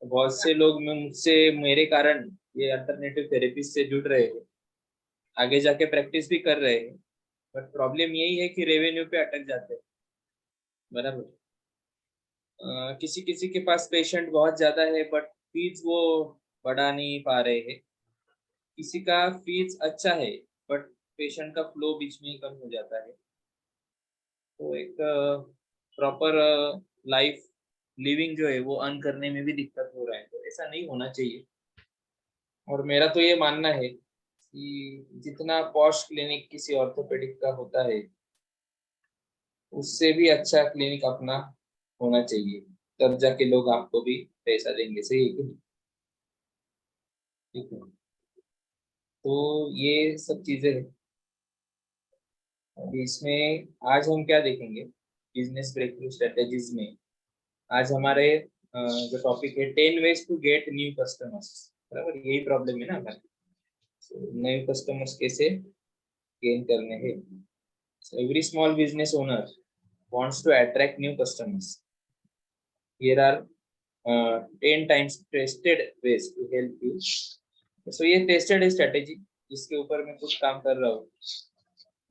बहुत से लोग मुझसे मेरे कारण ये अल्टरनेटिव थेरेपी से जुड़ रहे हैं, आगे जाके प्रैक्टिस भी कर रहे हैं, बट प्रॉब्लम यही है कि रेवेन्यू पे अटक जाते हैं। बराबर। किसी किसी के पास पेशेंट बहुत ज्यादा है बट फीस वो बढ़ा नहीं पा रहे हैं। किसी का फीस अच्छा है बट पेशेंट का फ्लो बीच में ही कम हो जाता है। तो एक प्रॉपर लाइफ लिविंग जो है वो अर्न करने में भी दिक्कत हो रहा है। तो ऐसा नहीं होना चाहिए। और मेरा तो ये मानना है कि जितना पॉश क्लिनिक किसी ऑर्थोपेडिक का होता है उससे भी अच्छा क्लिनिक अपना होना चाहिए, तब जाके लोग आपको भी पैसा देंगे। सही है कि नहीं? ठीक है। तो ये सब चीजें हैं। अभी इसमें आज हम क्या देखेंगे बिजनेस ब्रेकथ्रू स्ट्रेटेजीज में। आज हमारे जो टॉपिक है 10 ways to get new customers. बराबर, यही प्रॉब्लम है ना हमारे। नए कस्टमर्स कैसे गेन करने हैं। Every small business owner wants to attract new customers. Here are 10 times tested ways to help you सो ये टेस्टेड है स्ट्रेटेजी, जिसके ऊपर मैं कुछ काम कर रहा हूँ,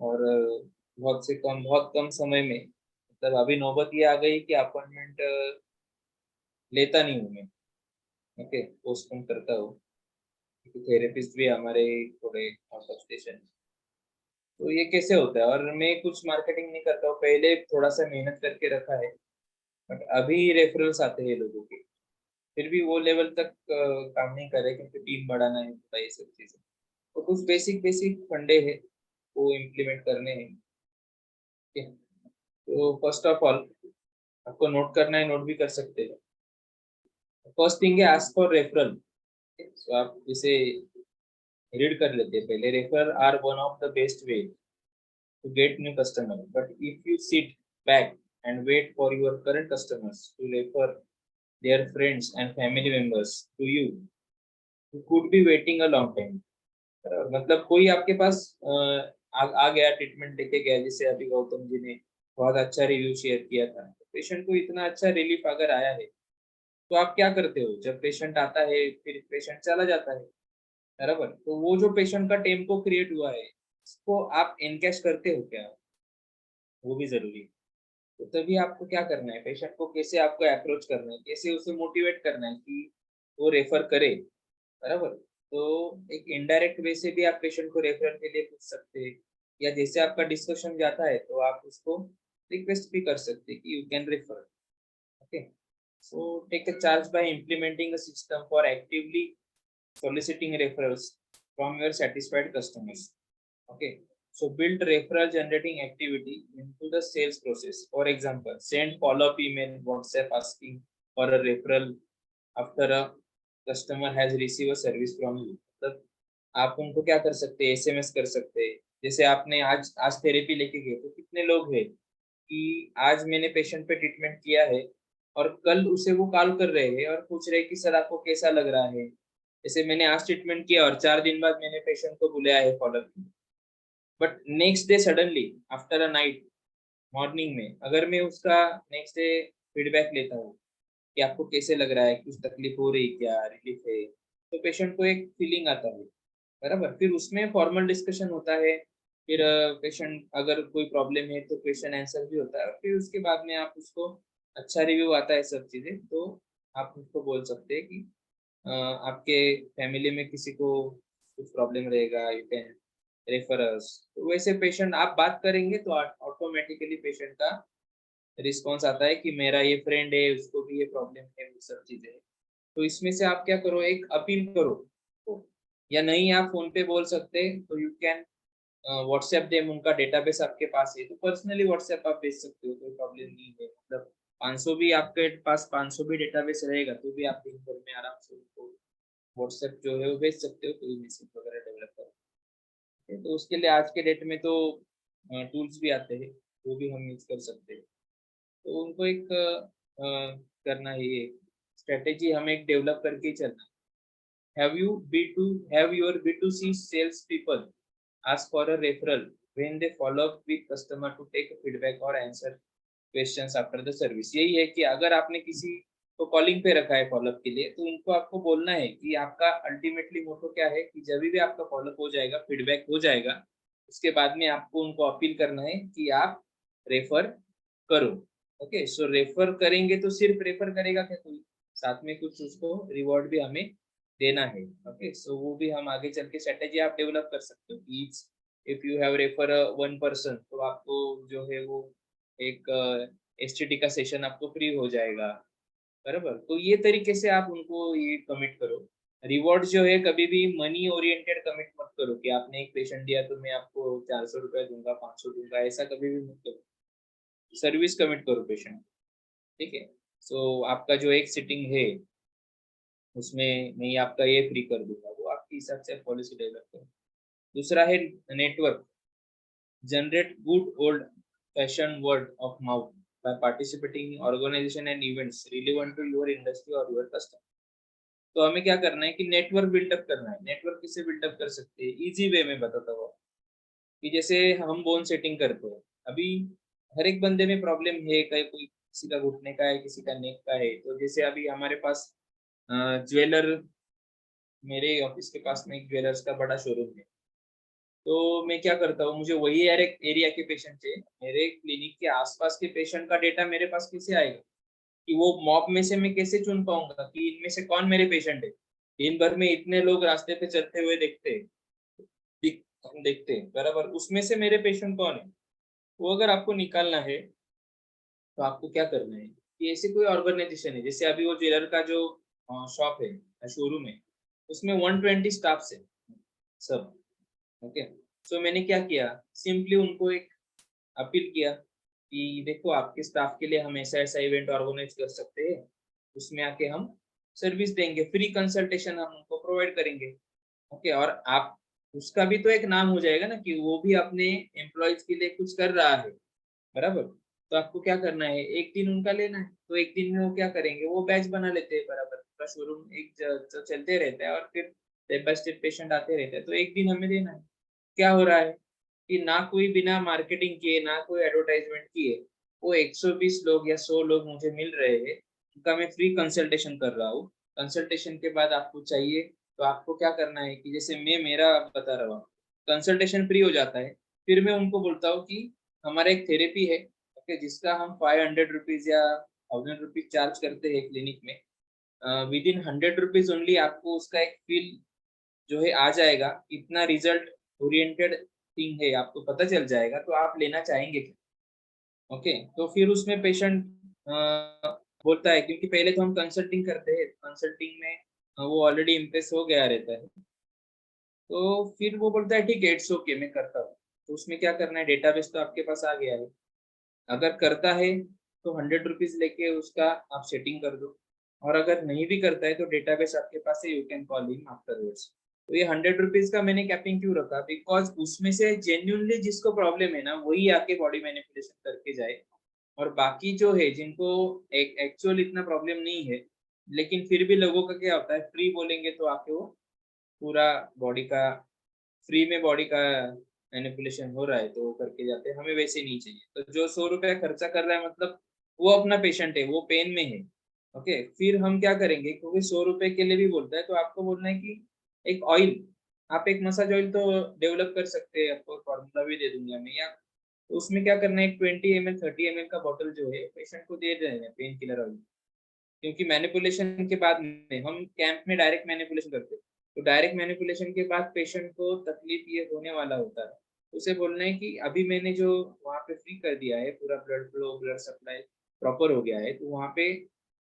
और बहुत कम समय में, मतलब अभी नौबत ये आ गई कि अपॉइंटमेंट लेता नहीं हूँ मैं। ओके, पोस्टपोन करता हूँ, क्योंकि थेरेपिस्ट भी हमारे थोड़े आउट ऑफ स्टेशन। तो ये कैसे होता है, और मैं कुछ मार्केटिंग नहीं करता हूँ, पहले थोड़ा सा मेहनत करके रखा है, बट अभी रेफरल्स आते हैं लोगों के, फिर भी वो लेवल तक काम नहीं कर रहे, क्योंकि टीम बढ़ाना है, तो ये सब चीजें। तो कुछ बेसिक बेसिक फंडे हैं, वो इम्प्लीमेंट करने हैं। ठीक है? तो फर्स्ट ऑफ ऑल आपको नोट करना है, नोट भी कर सकते हैं। फर्स्ट थिंग है आस्क फॉर रेफरल। तो आप इसे रीड कर लेते हैं पहले। Referral are one of the best way to get new customer, but if you sit back and wait for your current customers to refer their friends and family members to you, you could be waiting a long time. मतलब कोई आपके पास आ गया, treatment लेके गया, जैसे अभी गौतम जी ने बहुत अच्छा रिव्यू शेयर किया था, पेशेंट को इतना अच्छा रिलीफ अगर आया है, तो आप क्या करते हो जब पेशेंट आता है फिर पेशेंट चला जाता है, बराबर? तो वो जो पेशेंट का टेम्पो क्रिएट हुआ है, इसको आप एनकैश करते हो क्या, वो भी जरूरी है। तो तभी आपको क्या करना है, पेशेंट को कैसे आपको अप्रोच करना है, कैसे उसे मोटिवेट करना है कि वो रेफर करे, बराबर? तो एक इनडायरेक्ट वे से भी आप पेशेंट को रेफरल के लिए पूछ सकते हैं, या जैसे आपका डिस्कशन जाता है तो आप उसको रिक्वेस्ट भी कर सकते हैं कि you can refer. Okay, so take a charge by implementing a system for actively soliciting referrals from your satisfied customers. Okay, so build referral generating activity into the sales process. For example, send follow-up email, WhatsApp asking for a referral after a customer has received a service from you. मतलब आप उनको क्या कर सकते हैं, SMS कर सकते हैं। जैसे आपने आज थेरेपी लेके गए, तो कितने लोग हैं कि आज मैंने पेशेंट पे ट्रीटमेंट किया है, और कल उसे वो कॉल कर रहे हैं और पूछ रहे हैं कि सर आपको कैसा लग रहा है। जैसे मैंने आज ट्रीटमेंट किया और 4 दिन बाद मैंने पेशेंट को बुलाया है follow up, but next day suddenly after a night morning में अगर मैं उसका नेक्स्ट डे फीडबैक लेता हूँ कि आपको कैसे लग रहा है, कुछ तकलीफ हो रही क्या, रिलीफ है, तो पेशेंट को एक फीलिंग आता है, बराबर? फिर उसमें फॉर्मल डिस्कशन होता है, फिर पेशेंट अगर कोई प्रॉब्लम है तो क्वेश्चन आंसर भी होता है, फिर उसके बाद में आप उसको अच्छा रिव्यू आता है, सब चीजें, तो आप उसको बोल सकते हैं कि आपके फैमिली में किसी को कुछ प्रॉब्लम रहेगा, यू कैन रेफर अस। तो वैसे पेशेंट आप बात करेंगे तो ऑटोमेटिकली पेशेंट का रिस्पॉन्स आता है कि मेरा ये फ्रेंड है, उसको भी ये प्रॉब्लम है, वो सब चीजें। तो इसमें से आप क्या करो, एक अपील करो, या नहीं आप फोन पे बोल सकते हैं तो यू कैन व्हाट्सएप देम, उनका डेटाबेस आपके पास है तो पर्सनली व्हाट्सएप आप भेज सकते हो, कोई प्रॉब्लम नहीं है। मतलब 500 भी आपके पास 500 भी डेटाबेस रहेगा तो भी आप दिन भर में आराम से उनको व्हाट्सएप जो है वो भेज सकते हो, कोई मैसेज वगैरह डेवलप करो। तो उसके लिए आज के डेट में तो टूल्स भी आते हैं, वो भी हम यूज कर सकते हैं। तो उनको एक करना है, ये स्ट्रेटेजी हमें एक डेवलप करके ही चलना। Have your B2C sales people ask for a referral when they follow up with customer to take feedback or answer questions after the service? यही है कि अगर आपने किसी को कॉलिंग पे रखा है फॉलोअप के लिए, तो उनको आपको बोलना है कि आपका अल्टीमेटली मोटो क्या है, कि जब भी आपका फॉलोअप हो जाएगा, फीडबैक हो जाएगा, उसके बाद में आपको उनको अपील करना है कि आप रेफर करो। ओके, सो रेफर करेंगे तो सिर्फ रेफर करेगा क्या कोई, साथ में कुछ उसको रिवॉर्ड भी हमें देना है। ओके, सो वो भी हम आगे चल के स्ट्रेटेजी आप डेवलप कर सकते हो कि if you have refer one person, तो आपको जो है वो एक एसटीडी का सेशन आपको फ्री हो जाएगा, बराबर? तो ये तरीके से आप उनको ये कमिट करो। रिवॉर्ड जो है कभी भी मनी ओरिएंटेड कमिट मत करो कि आपने एक पेशेंट दिया तो मैं आपको 400 रुपया दूंगा, 500 दूंगा, ऐसा कभी भी मत करो। सर्विस कमिट करो पेशेंट, ठीक है? सो आपका जो एक सिटिंग है उसमें मैं आपका ये फ्री कर दूंगा, वो आपके हिसाब से पॉलिसी डेवलप करो। दूसरा है network. Generate good old fashion word of mouth by participating in organization and events relevant to your industry or your customer. तो हमें क्या करना है कि नेटवर्क बिल्डअप करना है। नेटवर्क किसे बिल्डअप कर सकते हैं, इजी वे में बताता हूँ कि जैसे हम बोन सेटिंग करते हैं, अभी हर एक बंदे में प्रॉब्लम है, कोई किसी का घुटने का है, किसी का नेक का है। तो जैसे अभी हमारे पास ज्वेलर मेरे ऑफिस के पास में एक ज्वेलर्स का बड़ा शोरूम है। तो मैं क्या करता हूँ, मुझे वही एरिया के पेशेंट चाहिए। मेरे क्लिनिक के आसपास के पेशेंट का डेटा मेरे पास कैसे आएगा, कि वो मॉब में से मैं कैसे चुन पाऊंगा कि इनमें से कौन मेरे पेशेंट है। दिन भर में इतने लोग रास्ते पे चलते हुए देखते हैं बराबर, उसमें से मेरे पेशेंट कौन है, वो अगर आपको निकालना है तो आपको क्या करना है कि ऐसे कोई ऑर्गेनाइजेशन है, जैसे अभी वो ज्वेलर का जो शॉप है, शोरूम है, उसमें 120 स्टाफ है सब। ओके, सो मैंने क्या किया, सिंपली उनको एक अपील किया कि देखो आपके स्टाफ के लिए हम ऐसा ऐसा इवेंट ऑर्गेनाइज कर सकते हैं, उसमें आके हम सर्विस देंगे, फ्री कंसल्टेशन हम उनको प्रोवाइड करेंगे। ओके, और आप उसका भी तो एक नाम हो जाएगा ना कि वो भी अपने एम्प्लॉयज के लिए कुछ कर रहा है बराबर। तो आपको क्या करना है, एक दिन उनका लेना है, तो एक दिन में वो क्या करेंगे, वो बैच बना लेते हैं बराबर, पूरा शोरूम एक चलते रहता है और फिर स्टेप बाय स्टेप पेशेंट आते रहते हैं, तो एक दिन हमें देना है। क्या हो रहा है कि ना कोई बिना मार्केटिंग किए, ना कोई एडवर्टाइजमेंट किए, वो 120 लोग या 100 लोग मुझे मिल रहे हैं, उनका मैं फ्री कंसल्टेशन कर रहा हूँ। कंसल्टेशन के बाद आपको चाहिए तो आपको क्या करना है कि जैसे मैं मेरा बता रहा हूँ, कंसल्टेशन फ्री हो जाता है, फिर मैं उनको बोलता हूँ कि हमारा एक थेरेपी है, ओके, जिसका हम 500 रुपीज या 1000 रुपीज चार्ज करते हैं क्लिनिक में। विद इन 100 रुपीज ओनली आपको उसका एक फील जो है आ जाएगा, इतना रिजल्ट ओरिएंटेड थिंग है, आपको पता चल जाएगा, तो आप लेना चाहेंगे क्या। ओके, तो फिर उसमें पेशेंट बोलता है, क्योंकि पहले तो हम कंसल्टिंग करते हैं, कंसल्टिंग में वो ऑलरेडी इम्प्रेस हो गया रहता है, तो फिर वो बोलता है ठीक है, इट्स ओके, मैं करता हूँ। तो उसमें क्या करना है, डेटाबेस तो आपके पास आ गया है, अगर करता है तो 100 रुपीज लेके उसका आप सेटिंग कर दो, और अगर नहीं भी करता है तो डेटाबेस आपके पास है, you can call him afterwards. तो ये 100 रुपीज का मैंने कैपिंग क्यों रखा, बिकॉज उसमें से जेन्युइनली जिसको प्रॉब्लम है ना, वही आके बॉडी मैनिपुलेशन करके जाए, और बाकी जो है जिनको एक्चुअल इतना प्रॉब्लम नहीं है, लेकिन फिर भी लोगों का क्या होता है, फ्री बोलेंगे तो आके वो पूरा बॉडी का, फ्री में बॉडी का मैनिपुलेशन हो रहा है तो वो करके जाते हैं, हमें वैसे नहीं चाहिए। तो जो 100 रुपया खर्चा कर रहा है, मतलब वो अपना पेशेंट है, वो पेन में है। ओके, फिर हम क्या करेंगे, क्योंकि 100 रुपए के लिए भी बोलता है, तो आपको बोलना है कि एक ऑयल, आप एक मसाज ऑयल तो डेवलप कर सकते हैं, आपको फॉर्मूला भी दे दूंगा मैं, या तो उसमें क्या करना है, एक 20 ml 30 ml का बॉटल जो है पेशेंट को दे रहे हैं, पेन किलर ऑयल। क्योंकि मैनिपुलेशन के बाद में हम कैंप में डायरेक्ट मैनिपुलेशन करते हैं, तो डायरेक्ट मैनिपुलेशन के बाद पेशेंट को तकलीफ ये होने वाला होता है, उसे बोलना है कि अभी मैंने जो वहाँ पे फ्री कर दिया है, पूरा blood flow blood supply proper हो गया है, तो वहाँ पे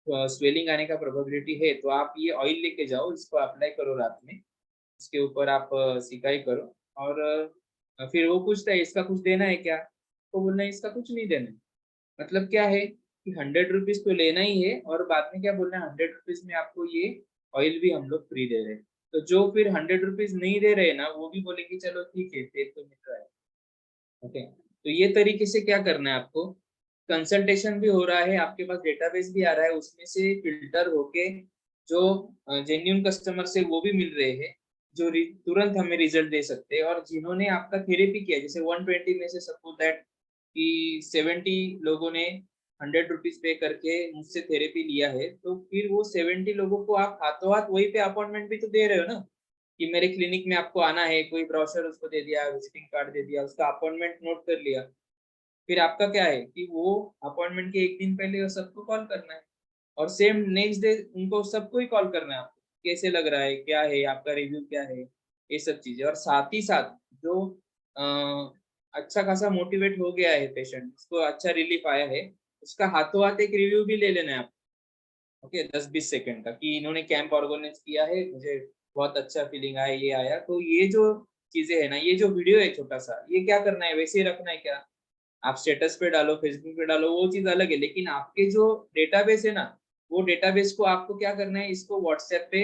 स्वेलिंग आने का प्रोबेबिलिटी है, तो आप ये ऑयल लेके जाओ, इसको अप्लाई करो रात में, इसके ऊपर आप सिकाई करो, और फिर वो पूछता है इसका कुछ देना है क्या, तो बोलना है इसका कुछ नहीं देना है। मतलब क्या है कि 100 रुपीज तो लेना ही है, और बाद में क्या बोलना है, 100 रुपीज में आपको ये ऑयल भी हम लोग फ्री दे रहे हैं। तो जो फिर 100 रुपीज नहीं दे रहे ना, वो भी बोलेंगे चलो ठीक है, फिर तो मिल रहा है। ओके, तो ये तरीके से क्या करना है आपको, कंसल्टेशन भी हो रहा है, आपके पास डेटाबेस भी आ रहा है, उसमें से फिल्टर होके जो जेन्युइन कस्टमर से वो भी मिल रहे हैं, जो तुरंत हमें रिजल्ट दे सकते हैं, और जिन्होंने आपका थेरेपी किया, जैसे 120 में से सपोज दैट कि 70 लोगों ने 100 रुपीज पे करके मुझसे थेरेपी लिया है, तो फिर वो 70 लोगों को आप हाथों हाथ वहीं पे अपॉइंटमेंट भी तो दे रहे हो ना, कि मेरे क्लिनिक में आपको आना है, कोई ब्रोशर उसको दे दिया, विजिटिंग कार्ड दे दिया, उसका अपॉइंटमेंट नोट कर लिया, फिर आपका क्या है कि वो अपॉइंटमेंट के एक दिन पहले वो सबको कॉल करना है, और सेम नेक्स्ट डे उनको सबको ही कॉल करना है, आपको कैसे लग रहा है, क्या है आपका रिव्यू, क्या है, ये सब चीजें। और साथ ही साथ जो अच्छा खासा मोटिवेट हो गया है पेशेंट, उसको अच्छा रिलीफ आया है, उसका हाथों हाथ एक रिव्यू भी ले लेना है आप। ओके, 10-20 सेकंड का, कि इन्होंने कैंप ऑर्गेनाइज किया है, मुझे बहुत अच्छा फीलिंग आया, ये आया, तो ये जो चीजें है ना, ये जो वीडियो है छोटा सा, ये क्या करना है, वैसे ही रखना है क्या, आप स्टेटस पे डालो, फेसबुक पे डालो, वो चीज अलग है, लेकिन आपके जो डेटाबेस है ना, वो डेटाबेस को आपको क्या करना है, इसको व्हाट्सएप पे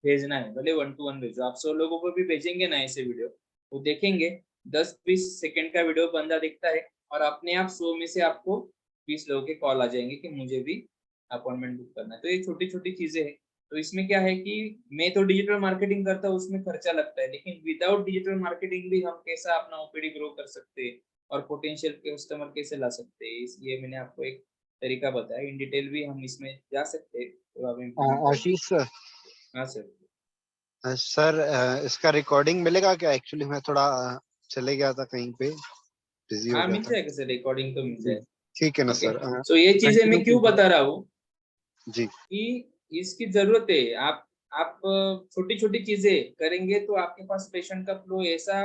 भेजना है, भले 1-to-1 भेजो, आप 100 लोगों को भी भेजेंगे ना ऐसे वीडियो, वो देखेंगे, 10-20 सेकंड का वीडियो बंदा देखता है, और अपने आप 100 में से आपको 20 लोगों के कॉल आ जाएंगे कि मुझे भी अपॉइंटमेंट बुक करना है। तो ये छोटी छोटी चीजें हैं। तो इसमें क्या है कि मैं तो डिजिटल मार्केटिंग करता हूँ, उसमें खर्चा लगता है, लेकिन विदाउट डिजिटल मार्केटिंग भी हम कैसा अपना ओपीडी ग्रो कर सकते हैं, और पोटेंशियल कस्टमर कैसे ला सकते हैं, इसलिए मैंने आपको एक तरीका बताया, इन डिटेल भी हम इसमें जा सकते हैं, तो आप इम्प्लीमेंट करें। आशीष सर, हाँ सर। सर इसका रिकॉर्डिंग मिलेगा क्या? एक्चुअली मैं थोड़ा चले गया था कहीं पे, बिजी हो हाँ गया मिल था। जाएगा सर, रिकॉर्डिंग तो मिल जी, जाएगा। ठीक है ना ओके, सर। तो ये चीजें मैं कंटिन्यू क्यों कीजिए। बता रहा हूँ जी कि इसकी जरूरत है। आप छोटी छोटी चीजें करेंगे तो आपके पास पेशेंट का फ्लो ऐसा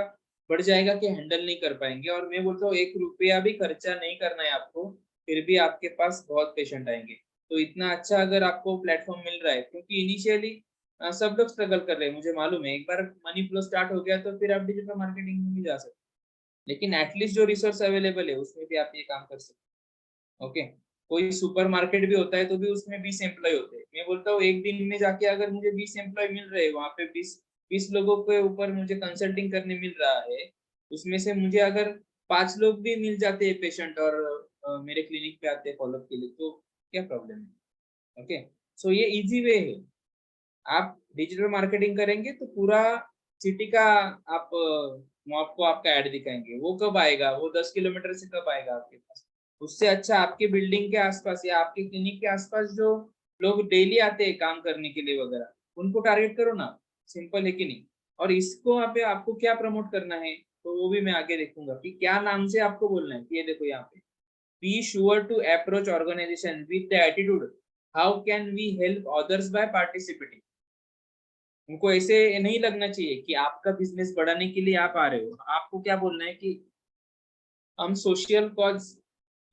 बढ़ जाएगा कि हैंडल नहीं कर पाएंगे। और मैं बोलता हूँ 1 रुपया भी खर्चा नहीं करना है आपको, फिर भी आपके पास बहुत पेशेंट आएंगे। तो इतना अच्छा अगर आपको प्लेटफॉर्म मिल रहा है, क्योंकि इनिशियली सब लोग स्ट्रगल कर रहे हैं, मुझे मालूम है। एक बार मनी फ्लो स्टार्ट हो गया तो फिर आप डिजिटल मार्केटिंग में भी जा सकते हैं, लेकिन एटलीस्ट जो रिसोर्स अवेलेबल है उसमें भी आप ये काम कर सकते हैं। ओके, कोई सुपर मार्केट भी होता है तो भी उसमें 20 एम्प्लॉय होते हैं। मैं बोलता हूँ एक दिन में जाके अगर मुझे 20 एम्प्लॉय मिल रहे हैं, वहां पे 20 लोगों के ऊपर मुझे कंसल्टिंग करने मिल रहा है, उसमें से मुझे अगर 5 लोग भी मिल जाते हैं पेशेंट और मेरे क्लिनिक पे आते हैं फॉलोअप के लिए, तो क्या प्रॉब्लम है? ओके, सो ये इजी वे है। आप डिजिटल मार्केटिंग करेंगे तो पूरा सिटी का आप मॉप को आपका ऐड दिखाएंगे। वो कब आएगा? वो 10 किलोमीटर से कब आएगा आपके पास? उससे अच्छा आपके बिल्डिंग के आसपास या आपके क्लिनिक के आसपास जो लोग डेली आते हैं काम करने के लिए वगैरह, उनको टारगेट करो ना। सिंपल है कि नहीं? और इसको वहाँ पे आपको क्या प्रमोट करना है, तो वो भी मैं आगे देखूंगा कि क्या नाम से आपको बोलना है। ये देखो यहाँ पे, be sure to approach organisation with the attitude how can we help others by participating. उनको ऐसे नहीं लगना चाहिए कि आपका बिजनेस बढ़ाने के लिए आप आ रहे हो। आपको क्या बोलना है कि हम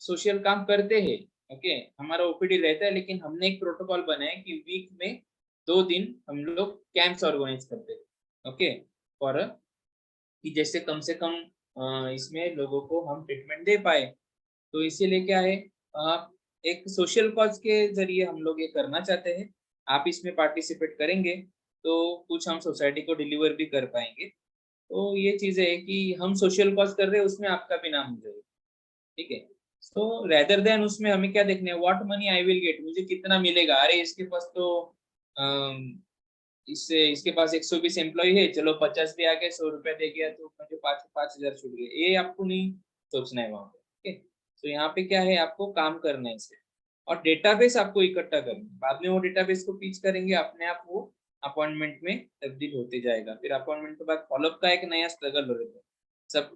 सोशल काम करते हैं। ओके, हमारा ओपीडी रहता है, लेकिन हमने एक प्रोटोकॉल बनाया है कि वीक में 2 दिन हम लोग कैंप्स ऑर्गेनाइज करते हैं। ओके, और कि जैसे कम से कम इसमें लोगों को हम ट्रीटमेंट दे पाए। तो इसीलिए क्या है, एक सोशल कॉज के जरिए हम लोग ये करना चाहते हैं। आप इसमें पार्टिसिपेट करेंगे तो कुछ हम सोसाइटी को डिलीवर भी कर पाएंगे। तो ये चीजें है कि हम सोशल कॉज कर रहे हैं, उसमें आपका भी नाम हो जाएगा। ठीक है, सो रेदर देन उसमें हमें क्या देखना है, what money I will get, मुझे कितना मिलेगा। अरे इसके पास तो इससे इसके पास 120 एम्प्लॉय है, चलो 50 भी आ गए, 100 रुपया दे गया तो मुझे 5,000 छूट गए। ये आपको नहीं सोचना है वहां पे। ठीक है, तो यहाँ पे क्या है, आपको काम करना है इसे। और डेटाबेस आपको इकट्ठा करना है। बाद में वो डेटाबेस को पीच करेंगे, अपने आप वो अपॉइंटमेंट में तब्दील होते जाएगा। फिर अपॉइंटमेंट के बाद फॉलोअप का एक नया स्ट्रगल रहेगा।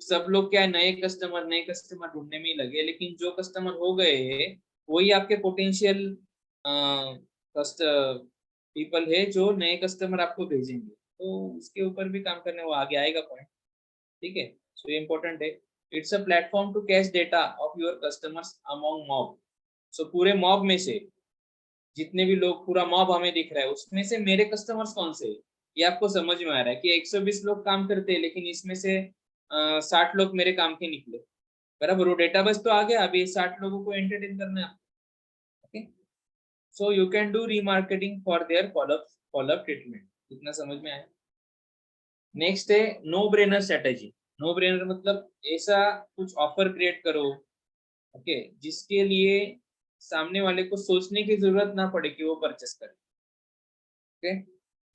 सब लोग क्या है, नए कस्टमर ढूंढने में ही लगे, लेकिन जो कस्टमर हो गए हैं वही आपके पोटेंशियल पीपल है जो नए कस्टमर आपको भेजेंगे। तो उसके ऊपर भी काम करने वो आगे आएगा पॉइंट। ठीक है, सो ये इंपॉर्टेंट है। It's a platform to catch data of your customers among mob. So पूरे मॉब में से जितने भी लोग, पूरा मॉब हमें दिख रहा है, उसमें से मेरे कस्टमर्स कौन से हैं, ये आपको समझ में आ रहा है कि 120 लोग काम करते हैं, लेकिन इसमें से 60 लोग मेरे काम के निकले। बराबर, वो डेटाबेस तो आ गया, अभी 60 लोगों को एंटरटेन करना है। Okay, so you can do remarketing for their follow up treatment. इतना समझ में आया? नेक्स्ट है no brainer strategy. No brainer मतलब ऐसा कुछ ऑफर क्रिएट करो, ओके, जिसके लिए सामने वाले को सोचने की जरूरत ना पड़े कि वो परचेस करे। Okay,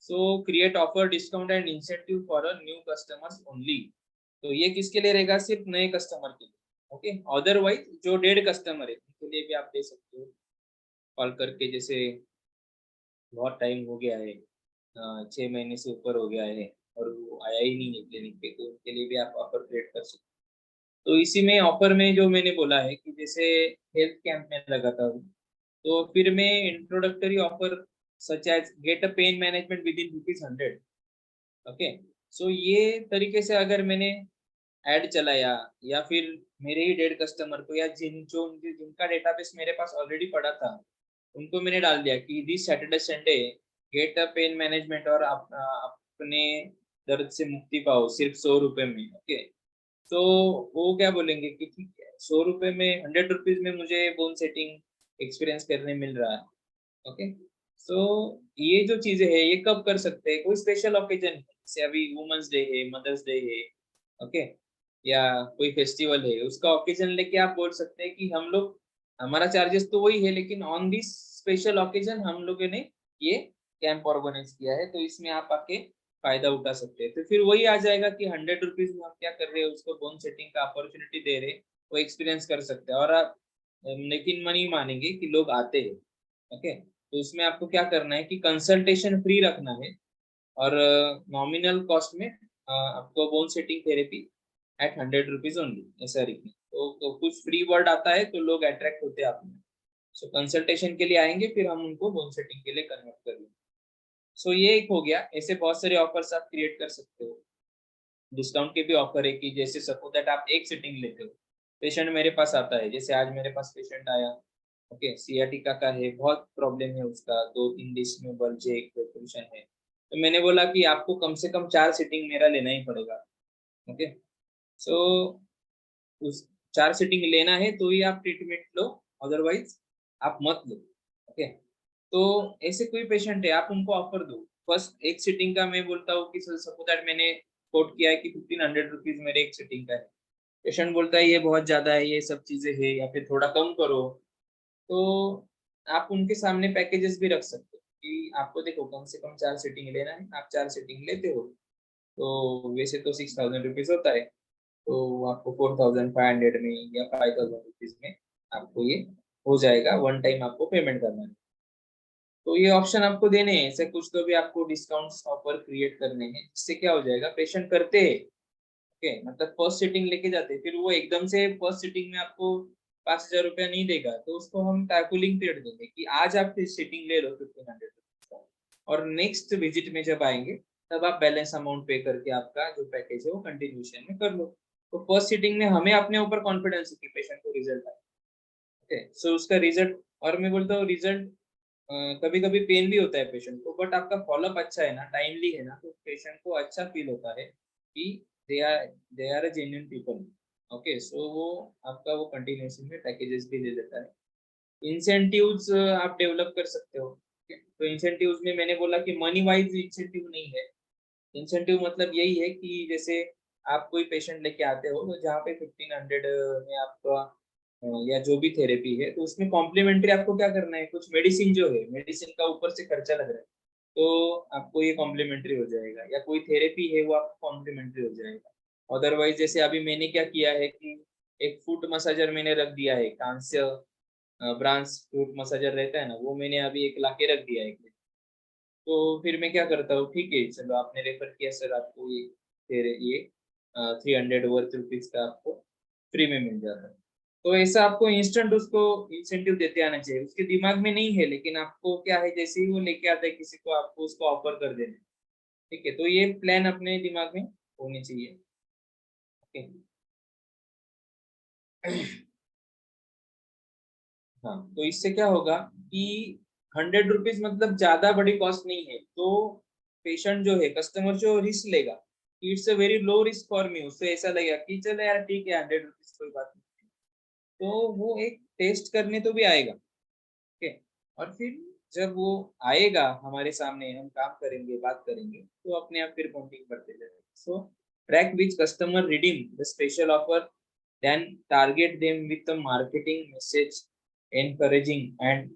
so create offer, discount and incentive for a new customers only. तो ये किसके लिए रहेगा? सिर्फ नए कस्टमर के लिए। ओके, अदरवाइज जो डेड कस्टमर है उनके लिए भी आप दे सकते हो कॉल करके, जैसे बहुत टाइम हो गया है, 6 महीने से ऊपर हो गया है और वो आया ही नहीं है क्लिनिक पे, तो उनके लिए भी आप ऑफर क्रिएट कर सकते हो। तो इसी में ऑफर में जो मैंने बोला है कि जैसे हेल्थ कैंप में लगाता हूँ, तो फिर मैं introductory offer such as get a pen management within ₹100। Okay, so ये तरीके से अगर मैंने ऐड चलाया, या फिर मेरे ही डेड कस्टमर को, या जिनका डेटाबेस मेरे पास ऑलरेडी पड़ा था, उनको मैंने डाल दिया कि this Saturday Sunday gate a pen management और अपने दर्द से मुक्ति पाओ सिर्फ 100 रुपए में। ओके, तो वो क्या बोलेंगे कि ठीक है, 100 रुपए में, 100 रुपीज में मुझे बोन सेटिंग एक्सपीरियंस करने मिल रहा है। ओके, सो ये जो चीजें है ये कब कर सकते हैं? कोई स्पेशल ओकेजन है, जैसे अभी वुमेन्स डे है, मदर्स डे है, ओके, या कोई फेस्टिवल है, उसका ओकेजन लेके आप बोल सकते हैं कि हम लोग, हमारा चार्जेस तो वही है, लेकिन ऑन दिस स्पेशल ओकेजन हम लोगों ने ये कैंप ऑर्गेनाइज किया है, तो इसमें आप आके फायदा उठा सकते हैं। तो फिर वही आ जाएगा कि 100 रुपीज में हम क्या कर रहे हैं, उसको बोन सेटिंग का अपॉर्चुनिटी दे रहे हैं, वो एक्सपीरियंस कर सकते हैं। और आप लेकिन मनी मानेंगे कि लोग आते हैं। ओके, तो इसमें आपको क्या करना है कि कंसल्टेशन फ्री रखना है। और नॉमिनल कॉस्ट में आपको bone setting therapy at 100 rupees only, ऐसा लिखना। तो कुछ फ्री वर्ड आता है तो लोग अट्रैक्ट होते हैं आप में। सो कंसल्टेशन के लिए आएंगे, फिर हम उनको बोन सेटिंग के लिए कन्वर्ट करेंगे। सो ये एक हो गया। ऐसे बहुत सारे ऑफर्स आप क्रिएट कर सकते हो। डिस्काउंट के भी ऑफर है कि जैसे सपोज दैट आप एक सिटिंग लेते हो, पेशेंट मेरे पास आता है, जैसे आज मेरे पास पेशेंट आया, ओके, सियाटिका का है, बहुत प्रॉब्लम है उसका, 2-3 डिस्क में बल्ज है, एक प्रोट्रूशन है, तो मैंने बोला कि आपको कम से कम 4 सिटिंग मेरा लेना ही पड़ेगा। ओके, सो उस 4 सिटिंग लेना है तो ही आप ट्रीटमेंट लो, अदरवाइज आप मत लो। ओके, तो ऐसे कोई पेशेंट है, आप उनको ऑफर दो। फर्स्ट एक सिटिंग का मैं बोलता हूँ कि सपोज दैट मैंने कोट किया है कि 1500 रुपीज मेरे एक सिटिंग का है। पेशेंट बोलता है ये बहुत ज्यादा है, ये सब चीजें है, या फिर थोड़ा कम करो। तो आप उनके सामने पैकेजेस भी रख सकते हो कि आपको देखो कम से कम 4 सिटिंग लेना है, आप 4 सिटिंग लेते हो तो वैसे तो 6000 रुपीज होता है, तो आपको 4500 में या 5000 रुपीज में आपको ये हो जाएगा। वन टाइम आपको पेमेंट करना है। तो ये ऑप्शन आपको देने हैं, ऐसे कुछ तो भी आपको डिस्काउंट्स ऑफर क्रिएट करने हैं, जिससे क्या हो जाएगा, पेशेंट करते हैं। ओके, मतलब फर्स्ट सीटिंग लेके जाते, फिर वो एकदम से फर्स्ट सीटिंग में आपको 5000 रुपया नहीं देगा, तो उसको हम कैलकुलिंग पीरियड देंगे कि आज आप सीटिंग ले लो 1500 रुपीज, और नेक्स्ट विजिट में जब आएंगे तब आप बैलेंस अमाउंट पे करके आपका जो पैकेज है वो कंटिन्यूशन में कर लो। तो फर्स्ट सीटिंग में हमें अपने ऊपर कॉन्फिडेंस है कि पेशेंट को रिजल्ट आए। ओके, सो उसका रिजल्ट, और मैं बोलता हूँ रिजल्ट कभी कभी पेन भी होता है पेशेंट को, बट आपका फॉलोअप अच्छा है ना, टाइमली है ना, तो पेशेंट को अच्छा फील होता है कि they are a genuine people. Okay, so वो आपका वो कंटिन्यूएशन में पैकेजेस भी दे देता है। इंसेंटिव्स आप डेवलप कर सकते हो। okay? तो इंसेंटिव्स में मैंने बोला कि मनी वाइज इंसेंटिव नहीं है। इंसेंटिव मतलब यही है कि जैसे आप कोई पेशेंट लेके आते हो तो जहाँ पे 1500 में आपका या जो भी थेरेपी है, तो उसमें कॉम्प्लीमेंट्री आपको क्या करना है, कुछ मेडिसिन जो है, मेडिसिन का ऊपर से खर्चा लग रहा है, तो आपको ये कॉम्प्लीमेंट्री हो जाएगा, या कोई थेरेपी है वो आपको कॉम्प्लीमेंट्री हो जाएगा। अदरवाइज जैसे अभी मैंने क्या किया है कि एक फुट मसाजर मैंने रख दिया है, कांस्य ब्रांच फुट मसाजर रहता है ना, वो मैंने अभी एक लाके रख दिया है। तो फिर मैं क्या करता हूँ, ठीक है चलो आपने रेफर किया सर, आपको ये फिर ये 300 वर्थ रुपीज का आपको फ्री में मिल जाता है। तो ऐसा आपको इंस्टेंट उसको इंसेंटिव देते आना चाहिए। उसके दिमाग में नहीं है, लेकिन आपको क्या है, जैसे ही वो लेके आता है किसी को, आपको उसको ऑफर कर देना। ठीक है, तो ये प्लान अपने दिमाग में होनी चाहिए। ओके, हाँ, तो इससे क्या होगा कि 100 रुपीज मतलब ज्यादा बड़ी कॉस्ट नहीं है, तो पेशेंट जो है, कस्टमर जो रिस्क लेगा, it's a very low risk for me, उससे ऐसा लगेगा कि चलो यार ठीक है 100 रुपीज कोई बात नहीं, तो वो एक टेस्ट करने तो भी आएगा। ओके, और फिर जब वो आएगा हमारे सामने, हम काम करेंगे, बात करेंगे, तो अपने आप फिर बॉन्डिंग बढ़ते जाएगा। So track which customer redeem the special offer, then target them with a marketing message encouraging and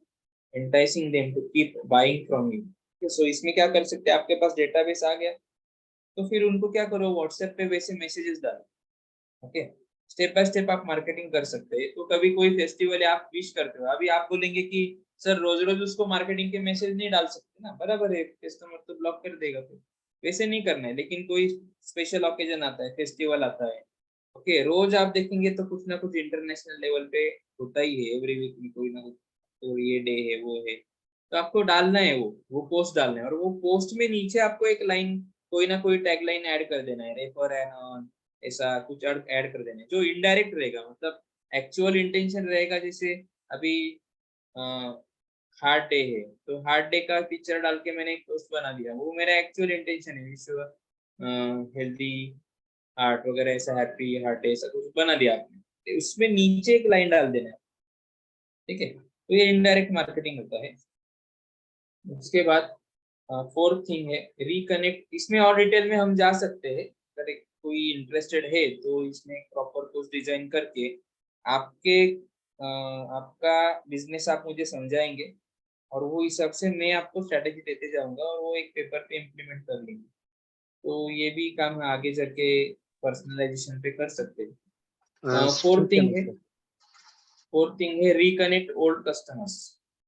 enticing them to keep buying from you। so इसमें क्या कर सकते हैं, आपके पास डेटाबेस आ गया, तो फिर उनको क्या करो, व्हाट्सएप पे वैसे मैसेजेस डालो। ओके, स्टेप बाय स्टेप आप मार्केटिंग कर सकते हैं। तो कभी कोई फेस्टिवल है, आप विश करते हो, अभी आप बोलेंगे कि सर रोज रोज उसको मार्केटिंग के मैसेज नहीं डाल सकते ना, बराबर है, कस्टमर तो ब्लॉक कर देगा, फिर वैसे नहीं करना है। लेकिन कोई स्पेशल ओकेजन आता है, फेस्टिवल आता है, ओके, रोज आप देखेंगे तो कुछ ना कुछ इंटरनेशनल लेवल पे होता ही है, एवरी वीक में कोई ना कुछ, तो ये डे है, वो है, तो आपको डालना है, वो पोस्ट डालना है, और वो पोस्ट में नीचे आपको एक लाइन, कोई ना कोई टैग लाइन ऐड कर देना है, रेफर एंड ऐसा कुछ ऐड कर देना है, जो इनडायरेक्ट रहेगा, मतलब एक्चुअल इंटेंशन रहेगा। जैसे अभी हार्ट डे है, तो हार्ट डे का पिक्चर डाल के मैंने एक पोस्ट बना दिया, वो मेरा एक्चुअल इंटेंशन है, विश्व हेल्दी हार्ट वगैरह, ऐसा हैप्पी हार्ट डे ऐसा कुछ बना दिया आपने, तो उसमें नीचे एक लाइन डाल देना है। ठीक है, तो ये इनडायरेक्ट मार्केटिंग होता है। उसके बाद फोर्थ थिंग है रिकनेक्ट। इसमें और डिटेल में हम जा सकते हैं, अगर कोई इंटरेस्टेड है तो इसमें प्रॉपर पोस्ट डिजाइन करके आपके आपका बिजनेस आप मुझे समझाएंगे, और वो हिसाब से मैं आपको स्ट्रेटेजी देते जाऊंगा, और वो एक पेपर पे इम्प्लीमेंट कर लेंगे। तो ये भी काम आगे जाके पर्सनलाइजेशन पे कर सकते हैं। फोर्थ थिंग है रिकनेक्ट ओल्ड कस्टमर्स।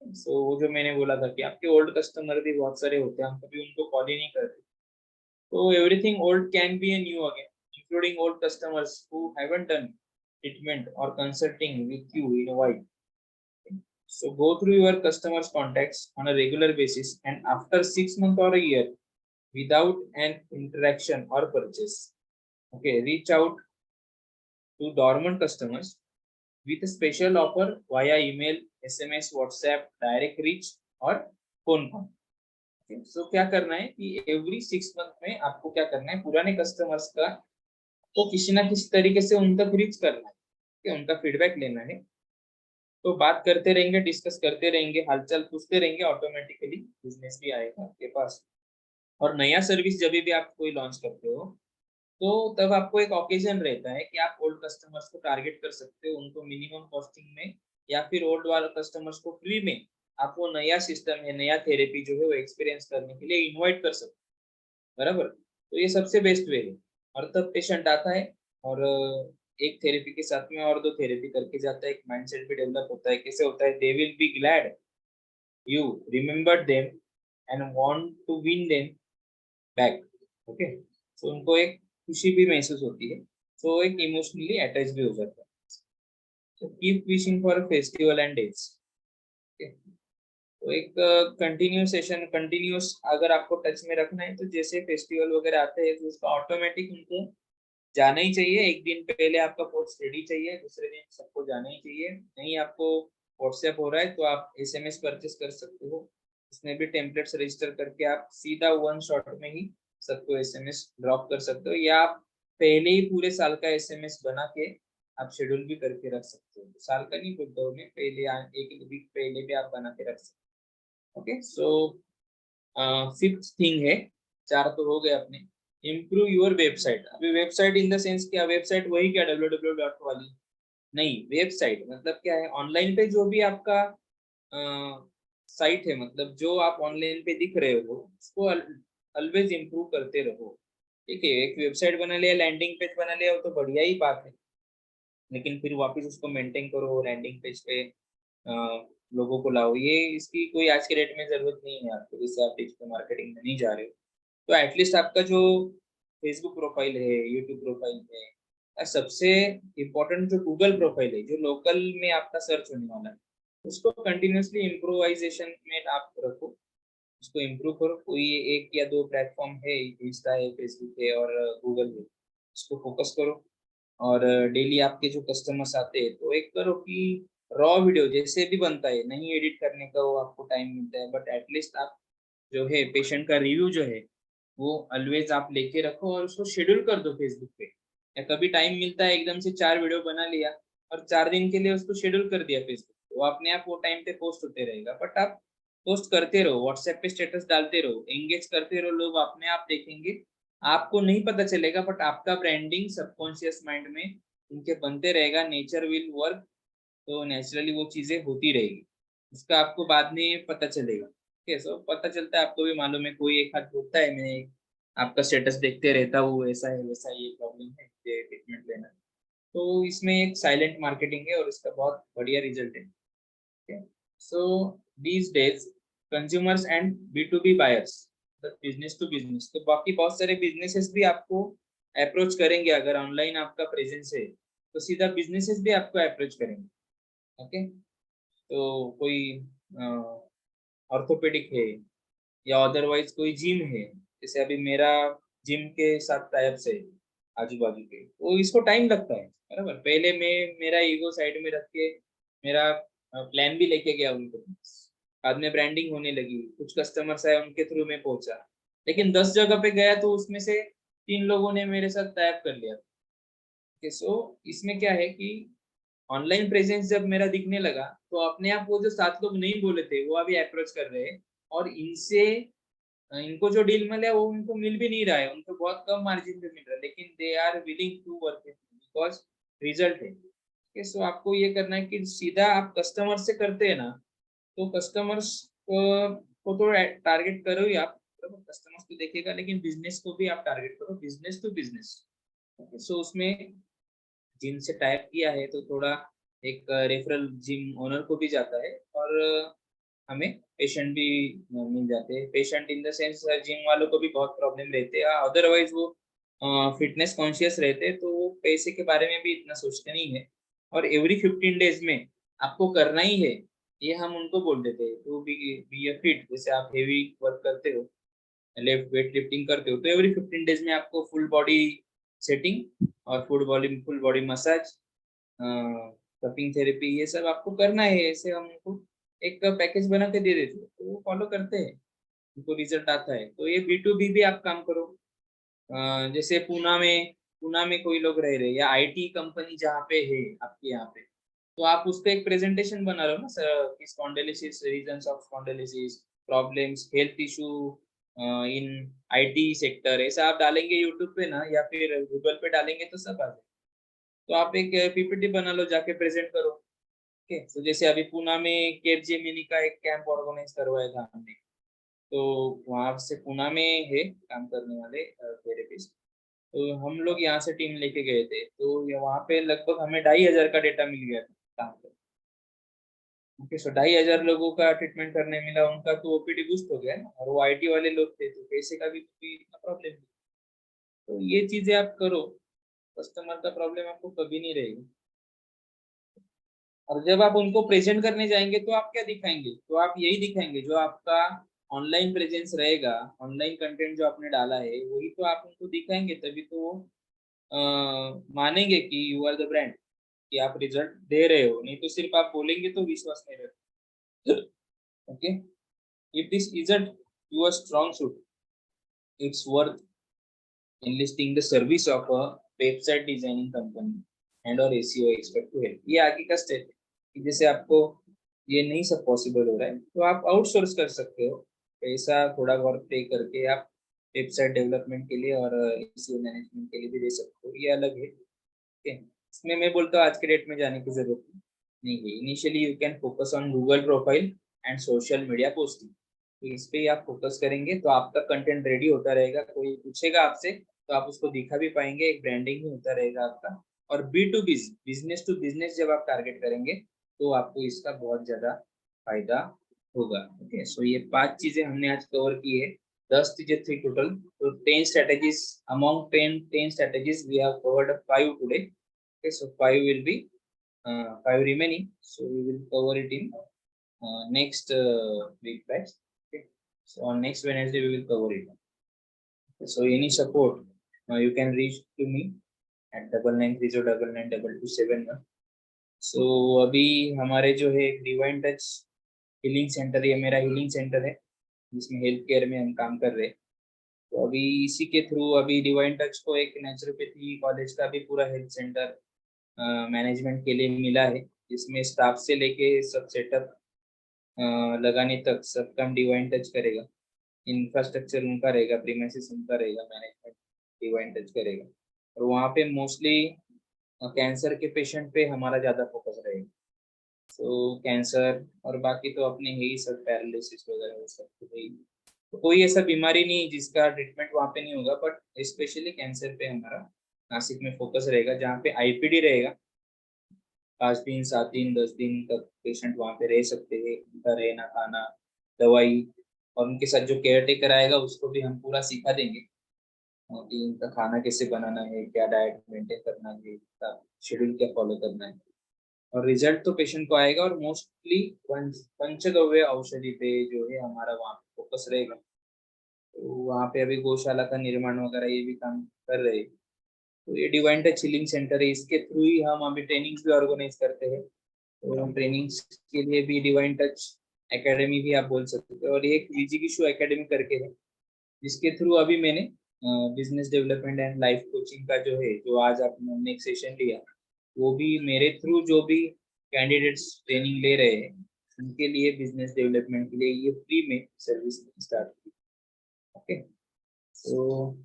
सो वो जो मैंने बोला था कि आपके ओल्ड कस्टमर भी बहुत सारे होते हैं, हम कभी उनको कॉल ही नहीं करते, So everything old can be a new again, including old customers who haven't done treatment or consulting with you in a while. So go through your customers' contacts on a regular basis, and after 6 months or a year, without an interaction or purchase, okay, reach out to dormant customers with a special offer via email, SMS, WhatsApp, direct reach और phone call. सो क्या करना है कि every 6 month में आपको क्या करना है, पुराने कस्टमर्स का तो किसी ना किसी तरीके से उन तक रीच करना है, कि उनका फीडबैक लेना है। तो बात करते रहेंगे, डिस्कस करते रहेंगे, हालचाल पूछते रहेंगे, ऑटोमेटिकली बिजनेस भी आएगा आपके पास। और नया सर्विस जब भी आप कोई लॉन्च करते हो तो तब आपको एक ओकेजन रहता है कि आप ओल्ड कस्टमर्स को टारगेट कर सकते हो, उनको मिनिमम कॉस्टिंग में, या फिर ओल्ड वाले कस्टमर्स को फ्री में आप वो नया सिस्टम है, नया थेरेपी जो है वो एक्सपीरियंस करने के लिए इनवाइट कर सकते हो, बराबर। तो ये सबसे बेस्ट वे है। और तब पेशेंट आता है और एक थेरेपी के साथ में और 2 थेरेपी करके जाता है, एक माइंडसेट भी डेवलप होता है। कैसे होता है, they will be glad you remembered them and want to win them back, okay. So उनको एक खुशी भी महसूस होती है, तो एक इमोशनली अटैच भी हो जाता है। तो keep wishing for festival and days, तो एक कंटिन्यूस अगर आपको टच में रखना है तो जैसे फेस्टिवल वगैरह आते हैं तो उसका ऑटोमेटिक उनको जाना ही चाहिए। एक दिन पहले आपका पोस्ट रेडी चाहिए, दूसरे दिन सबको जाना ही चाहिए। नहीं आपको व्हाट्सएप हो रहा है तो आप SMS परचेस कर सकते हो, उसमें भी टेम्पलेट्स रजिस्टर करके आप सीधा 1 शॉट में ही सबको SMS ड्रॉप कर सकते हो, या आप पहले ही पूरे साल का SMS बना के आप शेड्यूल भी करके रख सकते हो। साल का नहीं बोलता हूँ मैं, पहले 1 वीक पहले भी आप बना के रख सकते हो। ओके, सो 5th थिंग है, 4 तो हो गए अपने। Improve your website. अभी वेबसाइट इन द सेंस क्या, वेबसाइट वही क्या www वाली नहीं, वेबसाइट मतलब क्या है, ऑनलाइन पे जो भी आपका साइट है, मतलब जो आप ऑनलाइन पे दिख रहे हो उसको ऑलवेज इम्प्रूव करते रहो। ठीक है, एक वेबसाइट बना लिया, लैंडिंग पेज बना लिया, वो तो बढ़िया ही बात है, लेकिन फिर वापस उसको मेंटेन करो, लैंडिंग पेज पे लोगों को लाओ, ये इसकी कोई आज के डेट में जरूरत नहीं है आपको, जैसे आप डिजिटल मार्केटिंग में नहीं जा रहे हो। तो एटलीस्ट आपका जो फेसबुक प्रोफाइल है, यूट्यूब प्रोफाइल है, या सबसे इम्पोर्टेंट जो गूगल प्रोफाइल है, जो लोकल में आपका सर्च होने वाला है, उसको कंटिन्यूसली इम्प्रोवाइजेशन में आप रखो, उसको इम्प्रूव करो। कोई 1 या 2 प्लेटफॉर्म है, इंस्टा है, फेसबुक है और गूगल है, उसको फोकस करो। और डेली आपके जो कस्टमर्स आते हैं तो एक करो कि रॉ वीडियो जैसे भी बनता है, नहीं एडिट करने का वो आपको टाइम मिलता है, बट एटलीस्ट आप जो है पेशेंट का रिव्यू जो है वो ऑलवेज आप लेके रखो और उसको शेड्यूल कर दो फेसबुक पे। या कभी टाइम मिलता है एकदम से 4 वीडियो बना लिया और 4 दिन के लिए उसको शेड्यूल कर दिया फेसबुक, वो अपने आप वो टाइम पे पोस्ट होते रहेगा। बट आप पोस्ट करते रहो, व्हाट्सएप पे स्टेटस डालते रहो, एंगेज करते रहो, लोग अपने आप देखेंगे, आपको नहीं पता चलेगा, बट आपका ब्रांडिंग सबकॉन्शियस माइंड में उनके बनते रहेगा। नेचर विल वर्क, तो नेचुरली वो चीजें होती रहेगी, उसका आपको बाद में पता चलेगा। ठीक है, सो पता चलता है, आपको भी मालूम है, कोई एक हाथ बोलता है मैं आपका स्टेटस देखते रहता हूँ, ऐसा है वैसा, ये प्रॉब्लम है, ये ट्रीटमेंट लेना। तो इसमें एक साइलेंट मार्केटिंग है और इसका बहुत बढ़िया रिजल्ट है। So these days consumers and B2B buyers, business to business, तो बाकी बहुत सारे बिजनेसेस भी आपको अप्रोच करेंगे। अगर ऑनलाइन आपका प्रेजेंस है तो सीधा बिजनेसेस भी आपको अप्रोच करेंगे। ओके, तो कोई ऑर्थोपेडिक है या अदरवाइज कोई जिम है, जैसे अभी मेरा जिम के साथ टाइप्स है आजू बाजू के, वो इसको टाइम लगता है, बराबर। पहले मैं मेरा ईगो साइड में रख के मेरा प्लान भी लेके गया उनको, बाद में ब्रांडिंग होने लगी, कुछ कस्टमर्स आए उनके थ्रू में पहुंचा, लेकिन 10 जगह पे गया तो उसमें से 3 लोगों ने मेरे साथ टाइप कर लिया। सो इसमें क्या है कि ऑनलाइन प्रेजेंस जब मेरा दिखने लगा तो अपने आप वो जो 7 लोग नहीं बोले थे वो अभी अप्रोच कर रहे हैं, और इनसे इनको जो डील मिला वो उनको मिल भी नहीं रहा है, उनको बहुत कम मार्जिन पे मिल रहा है, लेकिन they are willing to work it because result है। सो आपको ये करना है कि सीधा आप कस्टमर से करते हैं ना, तो कस्टमर्स को तो टारगेट करो ही आप, कस्टमर्स को देखेगा, लेकिन बिजनेस को भी आप टारगेट करो, बिजनेस टू बिजनेस। सो उसमें जिनसे टाइप किया है तो थोड़ा एक रेफरल जिम ओनर को भी जाता है, और हमें पेशेंट भी मिल जाते हैं। Patient in the sense gym वालों को भी बहुत प्रॉब्लम रहते हैं, अदरवाइज वो फिटनेस कॉन्शियस रहते हैं, तो वो पैसे के बारे में भी इतना सोचते नहीं है। और एवरी 15 डेज में आपको करना ही है, ये हम उनको बोल देते हैं। तो बी ए फिट, जैसे आप हेवी वर्क करते हो, लेफ्ट वेट लिफ्टिंग करते हो, तो एवरी 15 डेज में आपको फुल बॉडी सेटिंग और full body massage, cupping therapy, ये सब आपको करना है। ऐसे हम उनको एक पैकेज बना के दे देते हैं, तो वो फॉलो करते हैं, उनको रिजल्ट आता है। तो ये B2B भी आप काम करो। जैसे पूना में कोई लोग रह रहे, या आईटी कंपनी जहाँ पे है आपके यहाँ पे, तो आप उस पे एक प्रेजेंटेशन बना लो ना सर, कि spondylosis, reasons of spondylosis, problems, health issue in IT sector, ऐसा आप डालेंगे यूट्यूब पे ना, या फिर गूगल पे डालेंगे तो सब आ जाए। तो आप एक पीपीटी बना लो, जाके प्रेजेंट करो। ओके, तो जैसे अभी पूना में केपजेमिनी का एक कैंप ऑर्गेनाइज करवाया था हमने, तो वहां से पूना में है काम करने वाले थेरेपिस्ट, तो हम लोग यहाँ से टीम लेके गए थे। तो वहाँ पे लगभग हमें 2,500 का डेटा मिल गया था काम पे। ओके, सो 2,500 लोगों का ट्रीटमेंट करने मिला, उनका तो ओपीडी बूस्ट हो गया ना, और वो आईटी वाले लोग थे, तो पैसे का भी इतना प्रॉब्लम नहीं। तो ये चीजें आप करो, कस्टमर का प्रॉब्लम आपको कभी नहीं रहेगी। और जब आप उनको प्रेजेंट करने जाएंगे तो आप क्या दिखाएंगे? तो आप यही दिखाएंगे जो आपका ऑनलाइन प्रेजेंस रहेगा, ऑनलाइन कंटेंट जो आपने डाला है वही तो आप उनको दिखाएंगे, तभी तो वो मानेंगे कि यू आर द ब्रांड, कि आप रिजल्ट दे रहे हो। नहीं तो सिर्फ आप बोलेंगे तो विश्वास नहीं रहेगा। Okay, if this isn't your strong suit, it's worth enlisting the service of a website designing company and or SEO expert to help। ये आगे का स्टेप है कि जैसे आपको ये नहीं सब पॉसिबल हो रहा है, तो आप आउटसोर्स कर सकते हो, पैसा थोड़ा वर्क पे करके आप वेबसाइट डेवलपमेंट के लिए और SEO मैनेजमेंट के लिए भी दे सकते हो, ये अलग है। ठीक है, इसमें मैं बोलता हूँ आज के डेट में जाने की जरूरत नहीं है। Initially you can focus on Google profile and social media posting, तो इस पे आप फोकस करेंगे तो आपका कंटेंट रेडी होता रहेगा, कोई पूछेगा आपसे तो आप उसको दिखा भी पाएंगे, एक ब्रांडिंग भी होता रहेगा आपका। और B2B, बिजनेस टू बिजनेस जब आप टारगेट करेंगे तो आपको इसका बहुत ज्यादा फायदा होगा। ओके, सो ये 5 चीजें हमने आज कवर की है, 10 चीजें थी टोटल। तो 10 strategies, among 10 strategies we have covered 5 today. Okay, so 5 will be 5 remaining, so we will cover it in next week, right? Okay, so on next Wednesday we will cover it. So any support you can reach to me at 9930992271। so अभी हमारे जो है divine touch healing centre, ये मेरा healing centre है जिसमें health care में हम काम कर रहे हैं। तो अभी इसी के थ्रू अभी डिवाइन टच को एक नेचुरोपैथी कॉलेज का भी पूरा हेल्थ सेंटर मैनेजमेंट के लिए मिला है, जिसमें स्टाफ से लेके सब सेटअप लगाने तक सब काम डिवाइन टच करेगा। इंफ्रास्ट्रक्चर उनका रहेगा, प्रीमाइसेस उनका रहेगा, मैनेजमेंट डिवाइन टच करेगा। और वहाँ पे मोस्टली कैंसर के पेशेंट पे हमारा ज़्यादा फोकस रहेगा। तो कैंसर और बाकी तो अपने है ही सब, पैरालिसिस वगैरह वो सब तो है ही। तो कोई ऐसा बीमारी नहीं जिसका ट्रीटमेंट वहाँ पे नहीं होगा, बट स्पेशली कैंसर पे हमारा नासिक में फोकस रहेगा, जहाँ पे आईपीडी रहेगा। 5 दिन 7 दिन 10 दिन तक पेशेंट वहाँ पे रह सकते हैं, उनका रहना खाना दवाई, और उनके साथ जो केयर टेकर आएगा उसको भी हम पूरा सिखा देंगे कि उनका खाना कैसे बनाना है, क्या डाइट मेंटेन करना है, शेड्यूल क्या फॉलो करना है। और रिजल्ट तो पेशेंट को आएगा, और मोस्टली पंचगव्य औषधि पे जो है हमारा वहाँ पे फोकस रहेगा। तो वहाँ पे अभी गौशाला का निर्माण वगैरह ये भी काम कर रहे हैं। तो ये डिवाइन टच हीलिंग सेंटर है, इसके थ्रू ही हम अभी ट्रेनिंग्स भी ऑर्गेनाइज करते हैं। तो हम ट्रेनिंग्स के लिए भी डिवाइन टच एकेडमी भी आप बोल सकते हो, और एक विजिगिशु एकेडमी करके है, जिसके थ्रू अभी मैंने business development and life coaching का जो है, जो आज आपने एक सेशन लिया, वो भी मेरे थ्रू जो भी कैंडिडेट्स ट्रेनिंग ले रहे हैं उनके लिए बिजनेस डेवलपमेंट के लिए ये फ्री में सर्विस स्टार्ट की। ओके, तो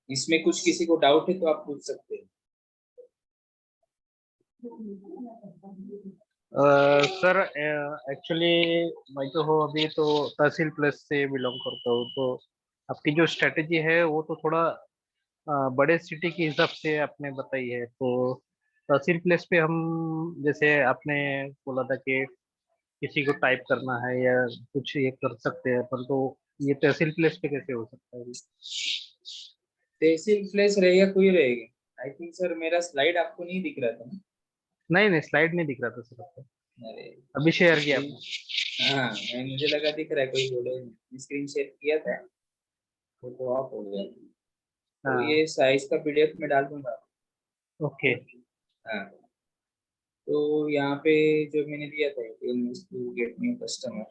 इसमें कुछ किसी को डाउट है तो आप पूछ सकते हैं। सर एक्चुअली मैं जो हूँ अभी तो तहसील प्लस से बिलोंग करता हूँ, तो आपकी जो स्ट्रेटेजी है वो तो थोड़ा बड़े सिटी के हिसाब से आपने बताई है। तो तहसील प्लेस पे हम, जैसे आपने बोला था कि किसी को टाइप करना है या कुछ ये कर सकते हैं अपन, तो ये तहसील प्लेस पे कैसे हो सकता है? तहसील प्लेस रहेगा, कोई रहेगा। आई थिंक सर मेरा स्लाइड आपको नहीं दिख रहा था ना? नहीं नहीं, स्लाइड नहीं दिख रहा था सर आपको, अरे अभी शेयर किया आपने। हाँ, मुझे लगा दिख रहा है, कोई बोले स्क्रीन शेयर किया था वो तो ऑफ हो गया। तो हाँ ये साइज का पीडीएफ में डाल दूंगा। ओके। हाँ, तो यहाँ पे जो मैंने दिया था टू गेट न्यू कस्टमर,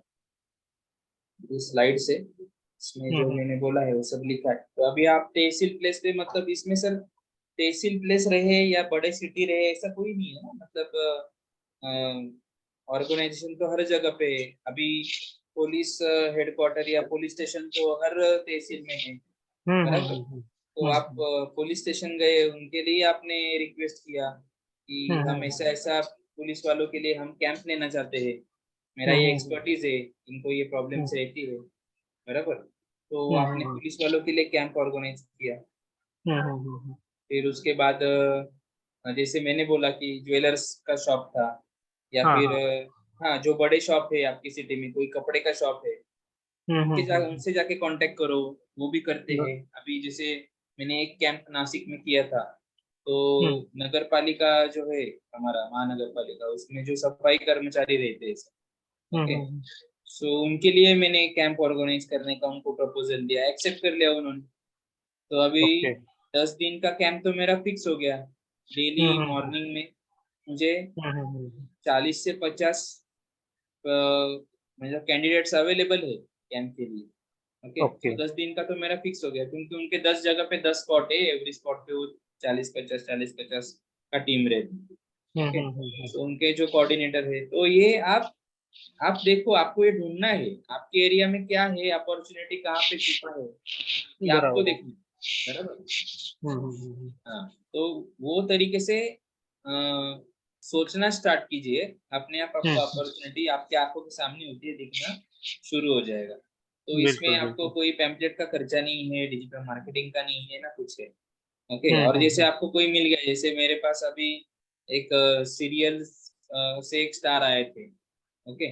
इस स्लाइड से इसमें जो मैंने बोला है वो सब लिखा है। तो अभी आप तहसील प्लेस पे, मतलब इसमें सर तहसील प्लेस रहे या बड़े सिटी रहे ऐसा कोई नहीं है ना, मतलब ऑर्गेनाइजेशन तो हर जगह पे है। अभी पुलिस हेडक्वार्टर या पुलिस स्टेशन तो हर तहसील में है, बराबर। तो आप पुलिस स्टेशन गए, उनके लिए आपने रिक्वेस्ट किया कि हम ऐसा ऐसा पुलिस वालों के लिए हम कैंप लेना चाहते हैं, मेरा ये एक्सपर्टीज है, इनको ये प्रॉब्लम्स रहती है, बराबर। तो आपने पुलिस वालों के लिए कैंप ऑर्गेनाइज किया। फिर उसके बाद जैसे मैंने बोला कि ज्वेलर्स का शॉप था, या हाँ फिर हाँ हाँ जो बड़े शॉप है आपकी सिटी में, कोई कपड़े का शॉप है, उनसे जाके कांटेक्ट करो, वो भी करते हैं। अभी जैसे मैंने एक कैंप नासिक में किया था, तो नगर पालिका जो है हमारा महानगर पालिका, उसमें जो सफाई कर्मचारी रहते हैं, ओके, सो उनके लिए मैंने कैंप ऑर्गेनाइज करने का उनको प्रपोजल दिया, एक्सेप्ट कर लिया उन्होंने। तो अभी ओके। 10 दिन का कैंप तो मेरा फिक्स हो गया। डेली मॉर्निंग में मुझे 40 से 50 मतलब कैंडिडेट्स अवेलेबल है कैंप के लिए, ओके। ओके। तो 10 दिन का तो मेरा फिक्स हो गया, क्योंकि उनके 10 जगह पे 10 स्पॉट है, एवरी स्पॉट पे वो 40-50 का टीम रहती है, ओके। तो उनके जो कोऑर्डिनेटर है, तो ये आप देखो, आपको ये ढूंढना है आपके एरिया में क्या है, अपॉर्चुनिटी कहाँ पे छुपा है, ये आपको बराबर। देखना, बराबर। हाँ, तो वो तरीके से सोचना स्टार्ट कीजिए, अपने आप आपको अपॉर्चुनिटी आपके आंखों के सामने होती है, दिखना शुरू हो जाएगा। तो इसमें बिल्कुल आपको बिल्कुल। कोई पैम्पलेट का खर्चा नहीं है, डिजिटल मार्केटिंग का नहीं है ना, कुछ है, ओके। और जैसे आपको कोई मिल गया, जैसे मेरे पास अभी एक सीरियल से एक स्टार आए थे, ओके।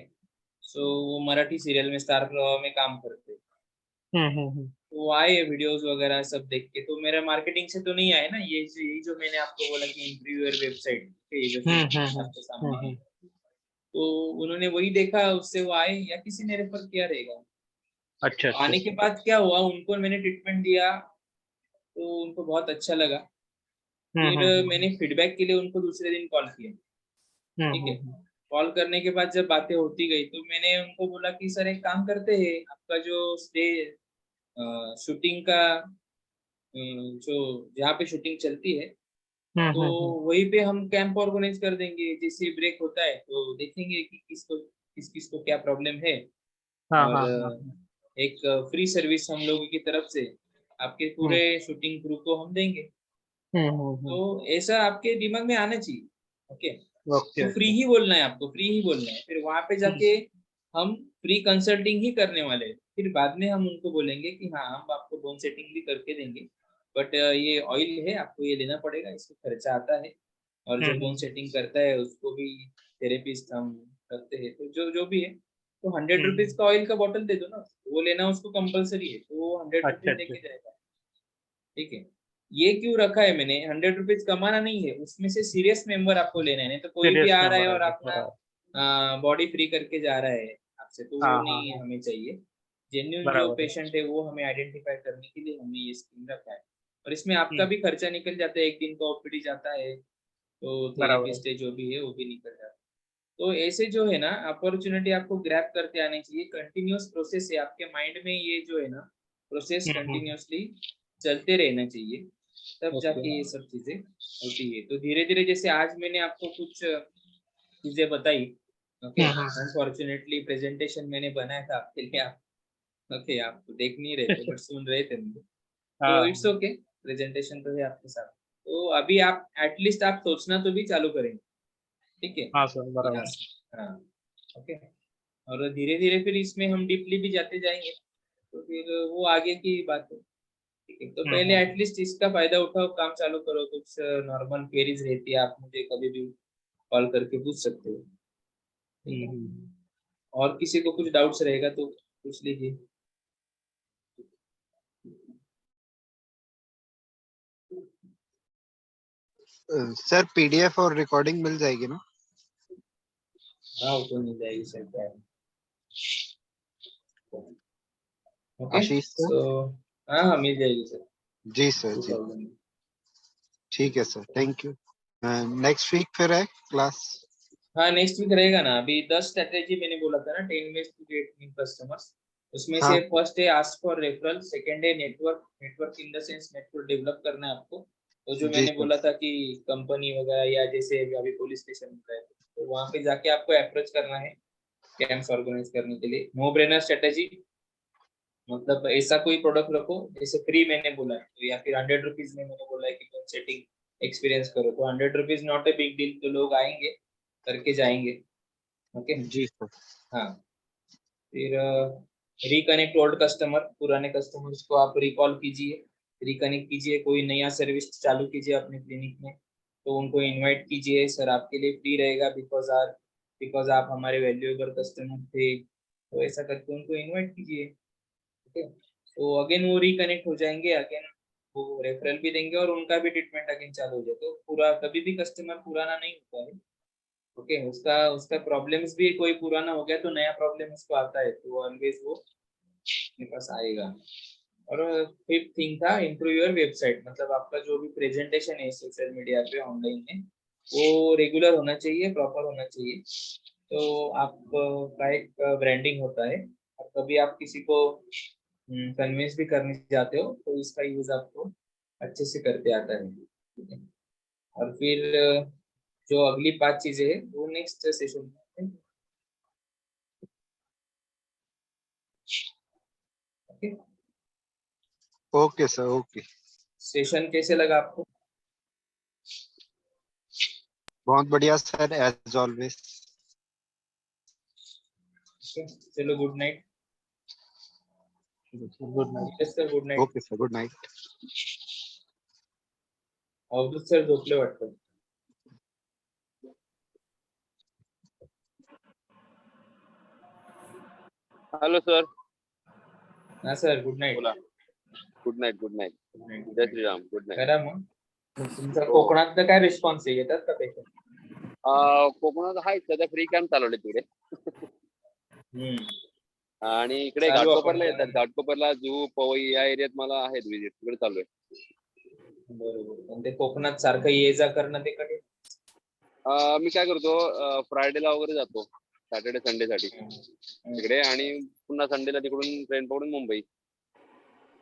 सो वो मराठी सीरियल में स्टार प्रवाह में काम करते, तो वो आए वीडियोस वगैरह सब देख के, तो मेरा मार्केटिंग से तो नहीं आए ना, यही जो मैंने आपको बोला कि इंटरव्यूअर वेबसाइट पे जो आपके सामने है, तो उन्होंने वही देखा, उससे वो आए या किसी ने रेफर किया रहेगा। अच्छा अच्छा। आने के बाद क्या हुआ, उनको मैंने ट्रीटमेंट दिया तो उनको बहुत अच्छा लगा। फिर मैंने फीडबैक के लिए उनको दूसरे दिन कॉल किया, ठीक है। कॉल करने के बाद जब बातें होती गई, तो मैंने उनको बोला कि सर एक काम करते हैं, आपका जो स्टे शूटिंग का जो जहाँ पे शूटिंग चलती है, तो वहीं पे हम कैंप ऑर्गेनाइज कर देंगे, जैसे ब्रेक होता है तो देखेंगे कि किस किस को क्या प्रॉब्लम है। और एक फ्री सर्विस हम लोगों की तरफ से आपके पूरे शूटिंग क्रू को हम देंगे। तो ऐसा आपके दिमाग में आना चाहिए, ओके। तो फ्री ही बोलना है, आपको फ्री ही बोलना है। फिर वहां पे जाके हम फ्री कंसल्टिंग ही करने वाले हैं, फिर बाद में हम उनको बोलेंगे कि हाँ हम आपको बोन सेटिंग भी करके देंगे, बट ये ऑयल है, आपको ये लेना पड़ेगा, इसको खर्चा आता है। और जो बोन सेटिंग करता है उसको भी थेरेपिस्ट हम करते हैं, तो जो जो भी है, तो 100 रुपीज का ऑयल का बॉटल दे दो ना, वो लेना उसको कंपलसरी है, तो वो 100 रुपीज लेके जाएगा, ठीक है। ये क्यों रखा है मैंने, 100 रुपीज कमाना नहीं है, उसमें से सीरियस मेंबर आपको लेना है, नहीं तो कोई भी आ रहा है और अपना बॉडी फ्री करके जा रहा है आपसे, तो वो नहीं हमें चाहिए। जेन्युइन जो पेशेंट है वो हमें आइडेंटिफाई करने के लिए हमने ये स्कीम रखा है। और इसमें आपका भी खर्चा निकल जाता है, एक दिन का ओपीडी जाता है, तो थेरेपिस्ट है जो भी है वो भी निकल जाता है। तो ऐसे जो है ना अपॉर्चुनिटी आपको ग्रैब करते आने चाहिए, कंटिन्यूअस प्रोसेस है आपके माइंड में, ये जो है ना प्रोसेस कंटिन्यूअसली चलते रहना चाहिए, तब जाके ये सब चीजें होती है। तो धीरे धीरे, जैसे आज मैंने आपको कुछ चीजें बताई, ओके। अनफॉर्चुनेटली प्रेजेंटेशन मैंने बनाया था आपके लिए, आप ओके आप देख नहीं रहे थे बट सुन रहे थे मुझे, तो इट्स ओके, प्रेजेंटेशन तो है आपके साथ। तो अभी आप एटलीस्ट आप सोचना तो भी चालू करेंगे, ठीक है। हाँ सर बराबर। हाँ, ओके। और धीरे धीरे फिर इसमें हम डीपली भी जाते जाएंगे, तो फिर वो आगे की बात है, ठीक है। तो पहले एटलीस्ट इसका फायदा उठाओ, काम चालू करो, कुछ नॉर्मल क्वेरीज रहती है आप मुझे कभी भी कॉल करके पूछ सकते हो, ठीक है। और किसी को कुछ डाउट्स रहेगा तो पूछ लीजिए। सर पीडीएफ और रिकॉर्डिंग मिल जाएगी ना? हाँ वो तो मिल जाएगी सर, क्या है। ओके आशीष सर? सो हाँ मिल जाएगी सर, जी सर नो जी, प्रॉब्लम। ठीक है sir, thank you. Next week फिर है क्लास? हाँ नेक्स्ट वीक रहेगा ना। अभी 10 स्ट्रेटेजी मैंने बोला था ना, 10 ways to get new customers। उसमें हाँ से फर्स्ट है आस्क फॉर रेफरल, सेकंड है network, network in the sense network develop करना है आपको। तो जो जी मैंने सर। बोला था कि कंपनी वगैरह या जैसे अभी पुलिस स्टेशन होता है तो वहां पे जाके आपको अप्रोच करना है कैंप्स ऑर्गेनाइज करने के लिए। नो ब्रेनर स्ट्रेटेजी, मतलब ऐसा कोई प्रोडक्ट रखो जैसे फ्री मैंने बोला है तो, या फिर 100 रुपीज में मैंने बोला है कि तुम सेटिंग एक्सपीरियंस करो, तो 100 rupees not a big deal, तो लोग आएंगे करके जाएंगे। ओके जी सर। हाँ। फिर रिकनेक्ट ओल्ड कस्टमर, पुराने कस्टमर्स को आप रिकॉल कीजिए, रिकनेक्ट कीजिए। कोई नया सर्विस चालू कीजिए अपने क्लिनिक में तो उनको इनवाइट कीजिए, सर आपके लिए फ्री रहेगा बिकॉज आप हमारे वैल्यूएबल कस्टमर थे, तो ऐसा करके उनको इनवाइट कीजिए। ठीक है, तो अगेन वो रिकनेक्ट हो जाएंगे, अगेन वो रेफरल भी देंगे और उनका भी ट्रीटमेंट अगेन चालू हो जाए। तो पूरा कभी भी कस्टमर पुराना नहीं होता है। ओके उसका उसका प्रॉब्लम्स भी, कोई पुराना हो गया तो नया प्रॉब्लम उसको आता है तो ऑलवेज वो अपने पास आएगा। और फिफ्थ थिंग था इम्प्रूव योर वेबसाइट, मतलब आपका जो भी प्रेजेंटेशन है सोशल मीडिया पे ऑनलाइन में वो रेगुलर होना चाहिए, प्रॉपर होना चाहिए। तो आपका एक ब्रांडिंग होता है और कभी आप किसी को कन्विंस भी करने जाते हो तो इसका यूज आपको अच्छे से करते आता है। ठीक है? और फिर जो अगली 5 चीजें हैं वो नेक्स्ट सेशन में। Okay okay sir, okay. Session कैसे लगा आपको? बहुत बढ़िया सर, एज ऑलवेज। चलो good night. Good night. Yes sir good night. Okay sir, good night. Avdhoot sir झोपले वाटतं। हॅलो सर, हा सर गुड नाईट। बोला. Good night, good night. जय श्रीराम, गुड नाईट. करा मग तुमचा हो. कोकणातलं काय रिस्पॉन्स आहे, येतात का पेशंट? कोकणात आहे सध्या फ्री कॅम्प चालवले तिकडे. आणि इकडे चालू आपण घाटकोपरला येतात. त्यामध्ये. घाटकोपरला जुहू पवई या एरियात मला आहेत विजिट, तिकडे चालू आहे. बरोबर, पण ते कोकणात सारखं ये जा करणं ते कधी. मी काय करतो, फ्रायडेला वगैरे जातो, सॅटर्डे संडे साठी तिकडे, आणि पुन्हा संडेला तिकडून ट्रेन पकडून मुंबई,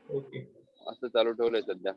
ओके असं चालू ठेवलंय सध्या.